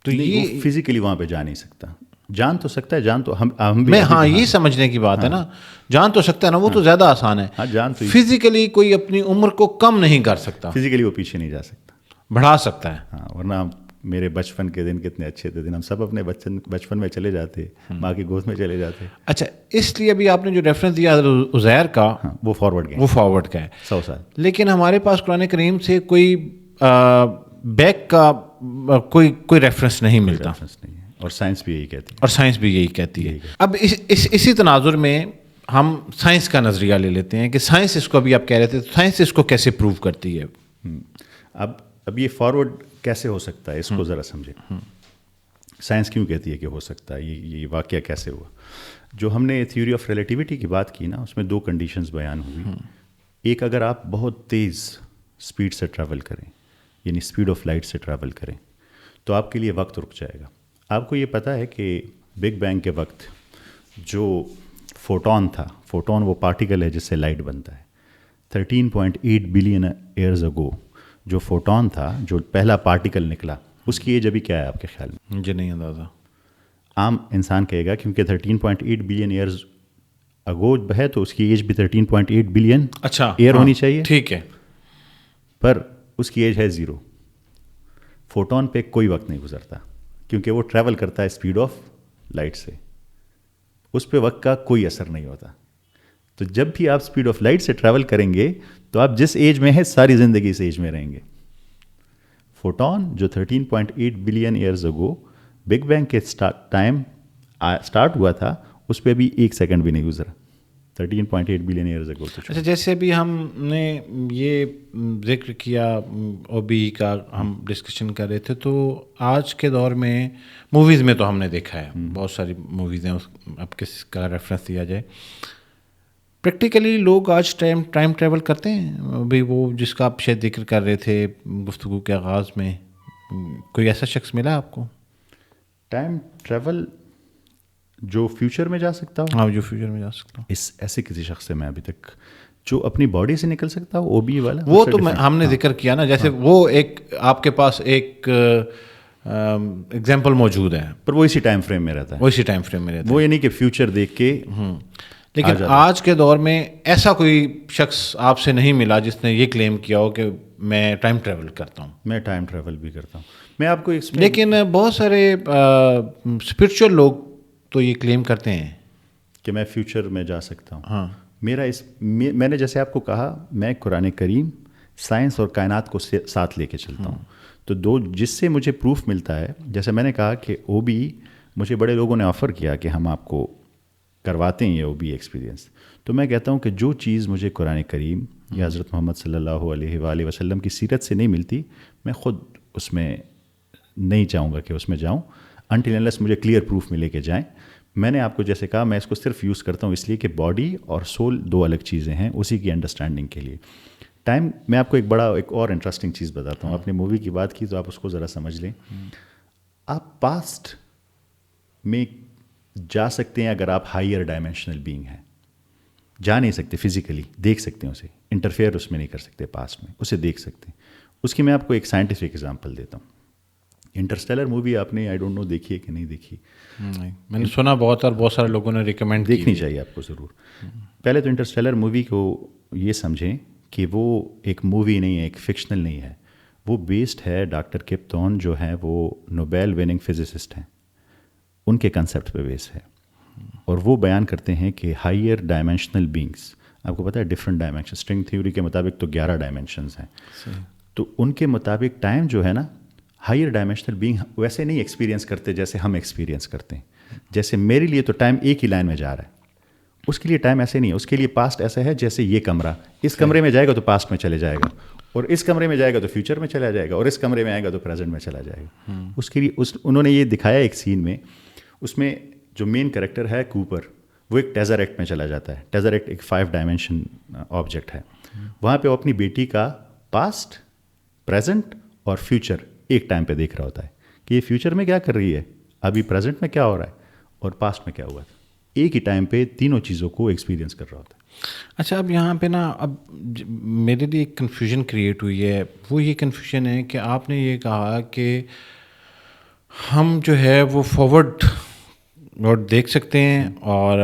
تو یہ فزیکلی وہاں پہ جا نہیں سکتا. جان تو سکتا ہے, جان تو ہم بھی, ہاں یہ سمجھنے کی بات ہے نا, جان تو سکتا ہے نا, وہ تو زیادہ آسان ہے. جان تو فزیکلی کوئی اپنی عمر کو کم نہیں کر سکتا, فزیکلی وہ پیچھے نہیں جا سکتا, بڑھا سکتا ہے. ہاں, ورنہ میرے بچپن کے دن کتنے اچھے تھے دن, ہم سب اپنے بچپن میں چلے جاتے, ماں کی گود میں چلے جاتے. اچھا اس لیے ابھی آپ نے جو ریفرنس دیا عزیر کا, وہ فارورڈ گئے, وہ فارورڈ کا ہے 100 سال. لیکن ہمارے پاس قرآن کریم سے کوئی بیک کا کوئی ریفرنس نہیں ملتا, اور سائنس بھی یہی کہتی ہے. اور سائنس بھی یہی کہتی ہے. اب اسی تناظر میں ہم سائنس کا نظریہ لے لیتے ہیں کہ سائنس اس کو, ابھی آپ کہہ رہے تھے, سائنس اس کو کیسے پروو کرتی ہے. اب یہ فارورڈ کیسے ہو سکتا ہے, اس کو ذرا سمجھیں. سائنس کیوں کہتی ہے کہ ہو سکتا ہے, یہ واقعہ کیسے ہوا. جو ہم نے تھیوری آف ریلیٹیوٹی کی بات کی نا, اس میں 2 کنڈیشنز بیان ہوئی. ایک, اگر آپ بہت تیز اسپیڈ سے ٹریول کریں, یعنی اسپیڈ آف لائٹ سے ٹریول کریں, تو آپ کے لیے وقت رک جائے گا. آپ کو یہ پتہ ہے کہ بگ بینگ کے وقت جو فوٹون تھا, فوٹون وہ پارٹیکل ہے جس سے لائٹ بنتا ہے. 13.8 بلین ایئرز اگو جو فوٹون تھا, جو پہلا پارٹیکل نکلا, اس کی ایج ابھی کیا ہے آپ کے خیال میں؟ مجھے نہیں اندازہ. عام انسان کہے گا کیونکہ 13.8 بلین ایئرز اگو ہے تو اس کی ایج بھی 13.8 بلین ایئر ہونی چاہیے. ٹھیک ہے, پر اس کی ایج ہے 0. فوٹون پہ کوئی وقت نہیں گزرتا کیونکہ وہ ٹریول کرتا ہے اسپیڈ آف لائٹ سے, اس پہ وقت کا کوئی اثر نہیں ہوتا. تو جب بھی آپ اسپیڈ آف لائٹ سے ٹریول کریں گے تو آپ جس ایج میں ہیں ساری زندگی اس ایج میں رہیں گے. فوٹون جو 13.8 billion years ago big bang کے ٹائم اسٹارٹ ہوا تھا, اس پہ بھی 1 سیکنڈ بھی نہیں گزرا. 13.8 billion years ago. اچھا جیسے ابھی ہم نے یہ ذکر کیا او بی کا ہم ڈسکشن کر رہے تھے, تو آج کے دور میں موویز میں تو ہم نے دیکھا ہے بہت ساری موویز ہیں, اب کس کا ریفرنس دیا جائے, پریکٹیکلی لوگ آج ٹائم ٹریول کرتے ہیں. ابھی وہ جس کا آپ شاید ذکر کر رہے تھے گفتگو کے آغاز میں, کوئی ایسا شخص ملا آپ کو ٹائم ٹریول جو فیوچر میں جا سکتا ہو؟ ہاں, جو فیوچر میں جا سکتا ہوں. اس ایسے کسی شخص سے میں ابھی تک, جو اپنی باڈی سے نکل سکتا ہو, او بی والا, وہ تو ہم نے ذکر کیا نا, جیسے وہ ایک آپ کے پاس ایک ایگزامپل موجود ہے, پر وہ اسی ٹائم فریم میں رہتا ہے, وہ اسی ٹائم فریم میں رہتا ہے. وہ یہ نہیں کہ فیوچر دیکھ کے. لیکن آج کے دور میں ایسا کوئی شخص آپ سے نہیں ملا جس نے یہ کلیم کیا ہو کہ میں ٹائم ٹریول کرتا ہوں. میں ٹائم ٹریول بھی کرتا ہوں. میں آپ کو لیکن بہت سارے اسپرچل لوگ تو یہ کلیم کرتے ہیں کہ میں فیوچر میں جا سکتا ہوں. ہاں, میں نے جیسے آپ کو کہا, میں قرآن کریم, سائنس اور کائنات کو ساتھ لے کے چلتا ہوں. تو جس سے مجھے پروف ملتا ہے, جیسے میں نے کہا کہ او بی مجھے بڑے لوگوں نے آفر کیا کہ ہم آپ کو کرواتے ہیں یہ او بی ایکسپیرینس, تو میں کہتا ہوں کہ جو چیز مجھے قرآن کریم یا حضرت محمد صلی اللہ علیہ وآلہ وسلم کی سیرت سے نہیں ملتی, میں خود اس میں نہیں چاہوں گا کہ اس میں جاؤں انٹل انلیس مجھے کلیئر پروف ملے کہ جائیں. میں نے آپ کو جیسے کہا, میں اس کو صرف یوز کرتا ہوں اس لیے کہ باڈی اور سول دو الگ چیزیں ہیں, اسی کی انڈرسٹینڈنگ کے لیے. ٹائم, میں آپ کو ایک اور انٹرسٹنگ چیز بتاتا ہوں. آپ نے مووی کی بات کی تو آپ اس کو ذرا سمجھ لیں. آپ پاسٹ میں جا سکتے ہیں اگر آپ ہائیر ڈائمینشنل بینگ ہیں. جا نہیں سکتے فزیکلی, دیکھ سکتے ہیں اسے, انٹرفیئر اس میں نہیں کر سکتے پاسٹ میں, اسے دیکھ سکتے ہیں. اس کی میں آپ کو ایک سائنٹیفک ایگزامپل دیتا ہوں. انٹرسٹیلر مووی آپ نے آئی ڈونٹ نو دیکھی ہے کہ نہیں دیکھی؟ میں نے سنا بہت, اور بہت سارے لوگوں نے ریکمینڈ دیکھنی چاہیے آپ کو ضرور. پہلے تو انٹرسٹیلر مووی کو یہ سمجھیں کہ وہ ایک مووی نہیں ہے, ایک فکشنل نہیں ہے. وہ بیسڈ ہے ڈاکٹر کپ تھورن جو ہیں وہ نوبیل وننگ فزسسٹ ہیں, ان کے کنسیپٹ پہ بیس ہے. اور وہ بیان کرتے ہیں کہ ہائیر ڈائمینشنل بینگس, آپ کو پتہ ہے ڈفرینٹ ڈائمینشن, اسٹرنگ تھیوری کے مطابق تو 11 ڈائمینشنز ہیں. تو ان کے مطابق ٹائم جو ہے نا, ہائیر ڈائمینشنل بینگ ویسے نہیں ایکسپیرینس کرتے جیسے ہم ایکسپیرینس کرتے ہیں. جیسے میرے لیے تو ٹائم ایک ہی لائن میں جا رہا ہے, اس کے لیے ٹائم ایسے نہیں ہے. اس کے لیے پاسٹ ایسا ہے جیسے یہ کمرہ, اس کمرے میں جائے گا تو پاسٹ میں چلے جائے گا, اور اس کمرے میں جائے گا تو فیوچر میں چلا جائے گا, اور اس کمرے میں آئے گا تو پریزنٹ میں چلا جائے گا. اس کے لیے انہوں نے یہ دکھایا ایک سین میں, اس میں جو مین کریکٹر ہے کوپر, وہ ایک ٹیزر ایکٹ میں چلا جاتا ہے. ٹیزر ایکٹ ایک 5 ڈائمینشن آبجیکٹ ہے. وہاں پہ وہ اپنی بیٹی کا پاسٹ, پریزنٹ اور فیوچر ایک ٹائم پہ دیکھ رہا ہوتا ہے کہ یہ فیوچر میں کیا کر رہی ہے, ابھی پریزنٹ میں کیا ہو رہا ہے, اور پاسٹ میں کیا ہوا تھا. ایک ہی ٹائم پہ تینوں چیزوں کو ایکسپیرینس کر رہا ہوتا ہے. اچھا, اب یہاں پہ نا اب میرے لیے ایک کنفیوژن کریٹ ہوئی ہے. وہ یہ کنفیوژن ہے کہ آپ نے یہ کہا کہ ہم جو ہے وہ فارورڈ دیکھ سکتے ہیں, اور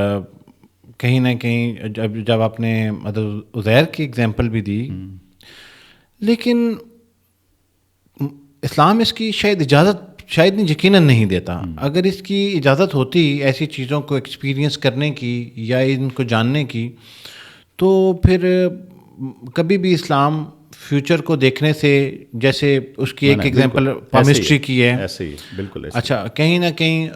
کہیں نہ کہیں جب آپ نے مطلب عزیر کی ایگزامپل بھی دی, لیکن اسلام اس کی شاید نہیں, یقیناً نہیں دیتا. اگر اس کی اجازت ہوتی ایسی چیزوں کو ایکسپیرینس کرنے کی یا ان کو جاننے کی, تو پھر کبھی بھی اسلام فیوچر کو دیکھنے سے, جیسے اس کی ایک ایگزامپل پامسٹری کی ہے, ایسے ہی بالکل. اچھا, کہیں نہ کہیں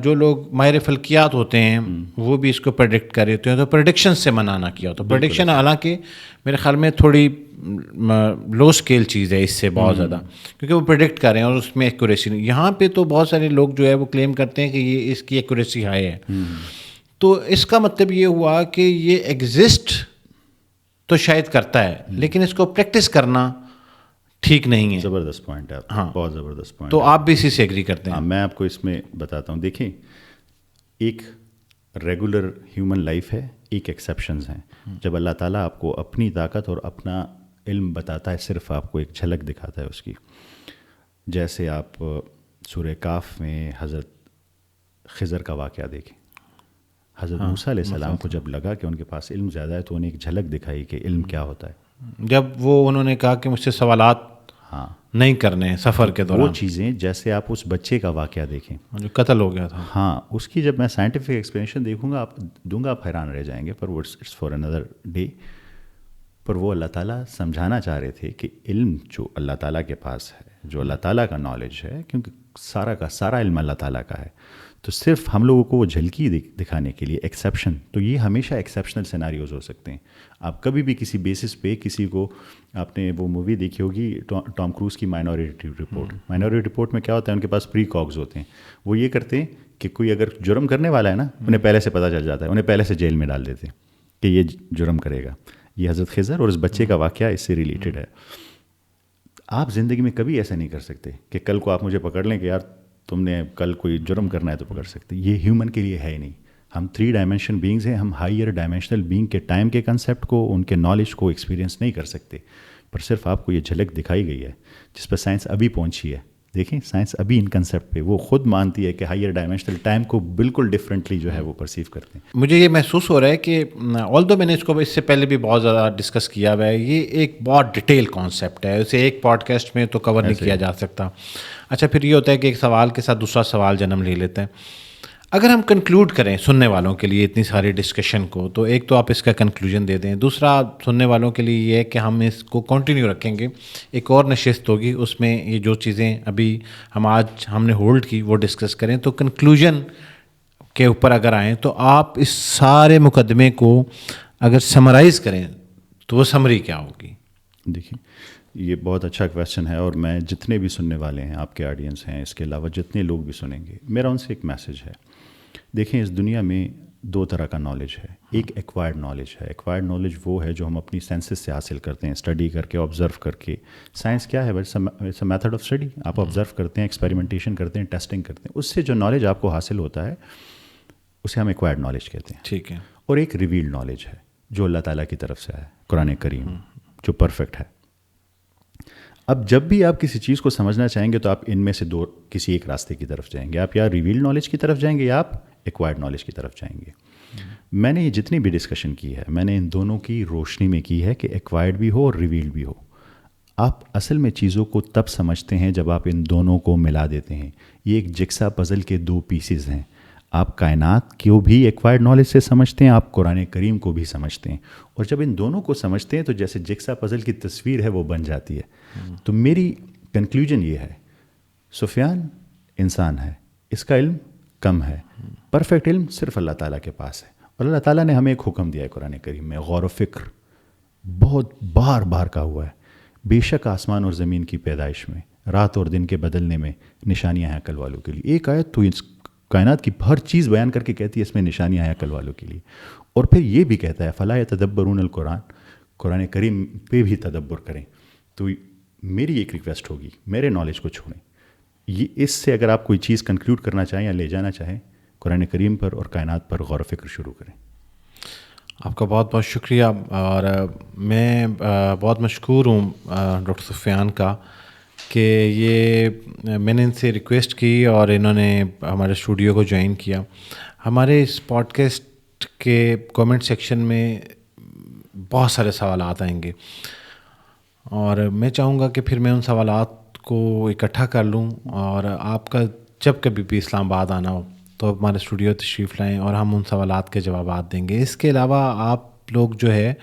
جو لوگ ماہر فلکیات ہوتے ہیں وہ بھی اس کو پریڈکٹ کر رہے ہوتے ہیں, تو پریڈکشن سے منانا کیا ہوتا. پریڈکشن حالانکہ میرے خیال میں تھوڑی لو اسکیل چیز ہے اس سے بہت زیادہ, کیونکہ وہ پریڈکٹ کر رہے ہیں اور اس میں ایکوریسی نہیں. یہاں پہ تو بہت سارے لوگ جو ہے وہ کلیم کرتے ہیں کہ یہ اس کی ایکوریسی ہائی ہے. تو اس کا مطلب یہ ہوا کہ یہ ایگزسٹ تو شاید کرتا ہے, لیکن اس کو پریکٹس کرنا ٹھیک نہیں ہے. زبردست پوائنٹ ہے, ہاں, بہت زبردست پوائنٹ. تو آپ بھی اسی سے ایگری کرتے ہیں؟ ہاں, میں آپ کو اس میں بتاتا ہوں. دیکھیں, ایک ریگولر ہیومن لائف ہے, ایک ایکسیپشنز ہیں. جب اللہ تعالیٰ آپ کو اپنی طاقت اور اپنا علم بتاتا ہے, صرف آپ کو ایک جھلک دکھاتا ہے اس کی. جیسے آپ سورہ کاف میں حضرت خضر کا واقعہ دیکھیں. حضرت موسیٰ علیہ السلام کو جب لگا کہ ان کے پاس علم زیادہ ہے, تو انہیں ایک جھلک دکھائی کہ علم کیا ہوتا ہے. جب وہ انہوں نے کہا کہ مجھ سے سوالات نہیں کرنے سفر کے دوران, وہ چیزیں, جیسے آپ اس بچے کا واقعہ دیکھیں جو قتل ہو گیا تھا, ہاں, اس کی جب میں سائنٹیفک ایکسپلینیشن دیکھوں گا, آپ دوں گا, آپ حیران رہ جائیں گے, پر وہ اٹس فار اندر ڈے. پر وہ اللہ تعالیٰ سمجھانا چاہ رہے تھے کہ علم جو اللہ تعالیٰ کے پاس ہے, جو اللہ تعالیٰ کا نالج ہے, کیونکہ سارا کا سارا علم اللہ تعالیٰ کا ہے, تو صرف ہم لوگوں کو وہ جھلکی دکھانے کے لیے ایکسیپشن، تو یہ ہمیشہ ایکسیپشنل سیناریوز ہو سکتے ہیں. آپ کبھی بھی کسی بیسس پہ کسی کو، آپ نے وہ مووی دیکھی ہوگی ٹام کروز کی مائنورٹی رپورٹ. مائنورٹی رپورٹ میں کیا ہوتا ہے، ان کے پاس پری کاگز ہوتے ہیں. وہ یہ کرتے ہیں کہ کوئی اگر جرم کرنے والا ہے نا، انہیں پہلے سے پتہ چل جاتا ہے، انہیں پہلے سے جیل میں ڈال دیتے ہیں کہ یہ جرم کرے گا. یہ حضرت خضر اور اس بچے کا واقعہ اس سے ریلیٹڈ ہے. آپ زندگی میں کبھی ایسا نہیں کر سکتے کہ کل کو آپ مجھے پکڑ لیں کہ یار تم نے کل کوئی جرم کرنا ہے تو پکڑ سکتے. یہ ہیومن کے لیے ہے ہی نہیں. ہم 3 ڈائمینشن بینگز ہیں. ہم ہائیر ڈائمینشنل بینگ کے ٹائم کے کنسیپٹ کو، ان کے نالج کو ایکسپیرینس نہیں کر سکتے. پر صرف آپ کو یہ جھلک دکھائی گئی ہے جس پہ سائنس ابھی پہنچی ہے. دیکھیں سائنس ابھی ان کنسیپٹ پہ وہ خود مانتی ہے کہ ہائیر ڈائمینشنل ٹائم کو بالکل ڈفرینٹلی جو ہے وہ پرسیو کرتے ہیں. مجھے یہ محسوس ہو رہا ہے کہ آلدو میں نے اس کو اس سے پہلے بھی بہت زیادہ ڈسکس کیا ہوا ہے، یہ ایک بہت ڈیٹیل کانسیپٹ ہے، اسے ایک پوڈ کاسٹ میں تو کور نہیں کیا جا سکتا. اچھا پھر یہ ہوتا ہے کہ ایک سوال کے ساتھ دوسرا سوال جنم لے لیتے ہیں. اگر ہم کنکلوڈ کریں سننے والوں کے لیے اتنی ساری ڈسکشن کو، تو ایک تو آپ اس کا کنکلوژن دے دیں، دوسرا سننے والوں کے لیے یہ ہے کہ ہم اس کو کنٹینیو رکھیں گے. ایک اور نشست ہوگی، اس میں یہ جو چیزیں ابھی ہم نے ہولڈ کی وہ ڈسکس کریں. تو کنکلوژن کے اوپر اگر آئیں تو آپ اس سارے مقدمے کو اگر سمرائز کریں تو وہ سمری کیا ہوگی؟ دیکھیں یہ بہت اچھا کویسچن ہے، اور میں جتنے بھی سننے والے ہیں، آپ کے آڈینس ہیں، اس کے علاوہ جتنے لوگ بھی سنیں گے، میرا ان سے ایک میسج ہے. دیکھیں اس دنیا میں 2 طرح کا نالج ہے. ایک ایکوائرڈ نالج ہے. ایکوائرڈ نالج وہ ہے جو ہم اپنی سینسز سے حاصل کرتے ہیں، اسٹڈی کر کے، آبزرو کر کے. سائنس کیا ہے؟ It's a method of study. آپ آبزرو کرتے ہیں، ایکسپیریمنٹیشن کرتے ہیں، ٹیسٹنگ کرتے ہیں، اس سے جو نالج آپ کو حاصل ہوتا ہے اسے ہم ایکوائرڈ نالج کہتے ہیں. ٹھیک ہے. اور ایک ریویلڈ نالج ہے جو اللہ تعالیٰ کی طرف سے ہے، قرآن کریم جو پرفیکٹ ہے. اب جب بھی آپ کسی چیز کو سمجھنا چاہیں گے تو آپ ان میں سے 2 کسی ایک راستے کی طرف جائیں گے. آپ یا ریویلڈ نالج کی طرف جائیں گے یا آپ ایکوائرڈ نالج کی طرف جائیں گے. میں نے یہ جتنی بھی ڈسکشن کی ہے، میں نے ان دونوں کی روشنی میں کی ہے کہ ایکوائرڈ بھی ہو اور ریویلڈ بھی ہو. آپ اصل میں چیزوں کو تب سمجھتے ہیں جب آپ ان دونوں کو ملا دیتے ہیں. یہ ایک جگسا پزل کے 2 پیسز ہیں. آپ کائنات کو بھی ایکوائرڈ نالج سے سمجھتے ہیں، آپ قرآن کریم کو بھی سمجھتے ہیں، اور جب ان دونوں کو سمجھتے ہیں تو جیسے جگسا پزل کی تصویر ہے وہ بن جاتی ہے. تو میری کنکلوژن یہ ہے، سفیان انسان ہے، اس کا علم کم ہے، پرفیکٹ علم صرف اللہ تعالیٰ کے پاس ہے. اور اللہ تعالیٰ نے ہمیں ایک حکم دیا ہے قرآن کریم میں، غور و فکر بہت بار بار کہا ہوا ہے. بے شک آسمان اور زمین کی پیدائش میں، رات اور دن کے بدلنے میں نشانیاں ہیں عقل والوں کے لیے. ایک آیت تو کائنات کی ہر چیز بیان کر کے کہتی ہے اس میں نشانیاں ہیں عقل والوں کے لیے. اور پھر یہ بھی کہتا ہے فلا یتدبرون القرآن، قرآن کریم پہ بھی تدبر کریں. تو میری ایک ریکویسٹ ہوگی، میرے نالج کو چھوڑیں. یہ اس سے اگر آپ کوئی چیز کنکلوڈ کرنا چاہیں یا لے جانا چاہیں، قرآن کریم پر اور کائنات پر غور و فکر شروع کریں. آپ کا بہت بہت شکریہ. اور میں بہت مشکور ہوں ڈاکٹر سفیان کا کہ یہ میں نے ان سے ریکویسٹ کی اور انہوں نے ہمارے اسٹوڈیو کو جوائن کیا. ہمارے اس پوڈ کاسٹ کے کامنٹ سیکشن میں بہت سارے سوالات آئیں گے، اور میں چاہوں گا کہ پھر میں ان سوالات کو اکٹھا کر لوں، اور آپ کا جب کبھی بھی اسلام آباد آنا ہو تو ہمارے اسٹوڈیو تشریف لائیں اور ہم ان سوالات کے جوابات دیں گے. اس کے علاوہ آپ لوگ جو ہے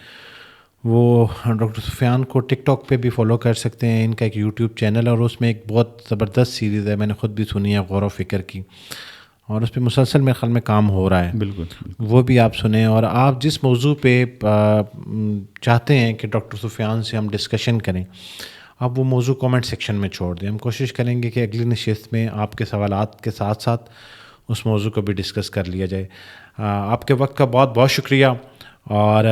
وہ ڈاکٹر سفیان کو ٹک ٹاک پہ بھی فالو کر سکتے ہیں. ان کا ایک یوٹیوب چینل ہے اور اس میں ایک بہت زبردست سیریز ہے، میں نے خود بھی سنی ہے، غور و فکر کی، اور اس پہ مسلسل میرے خیال میں کام ہو رہا ہے. بالکل وہ بھی آپ سنیں. اور آپ جس موضوع پہ چاہتے ہیں کہ ڈاکٹر سفیان سے ہم ڈسکشن کریں، آپ وہ موضوع کامنٹ سیکشن میں چھوڑ دیں. ہم کوشش کریں گے کہ اگلی نشست میں آپ کے سوالات کے ساتھ ساتھ اس موضوع کو بھی ڈسکس کر لیا جائے. آپ کے وقت کا بہت بہت شکریہ، اور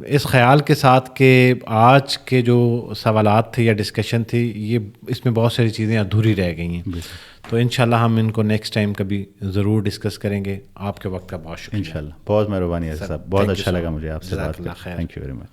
اس خیال کے ساتھ کہ آج کے جو سوالات تھے یا ڈسکشن تھی، یہ اس میں بہت ساری چیزیں ادھوری رہ گئی ہیں، تو انشاءاللہ ہم ان کو نیکسٹ ٹائم کبھی ضرور ڈسکس کریں گے. آپ کے وقت کا بہت شکریہ. انشاءاللہ. بہت مہربانی ہے صاحب، بہت اچھا لگا مجھے آپ سے بات کر. Thank you very much.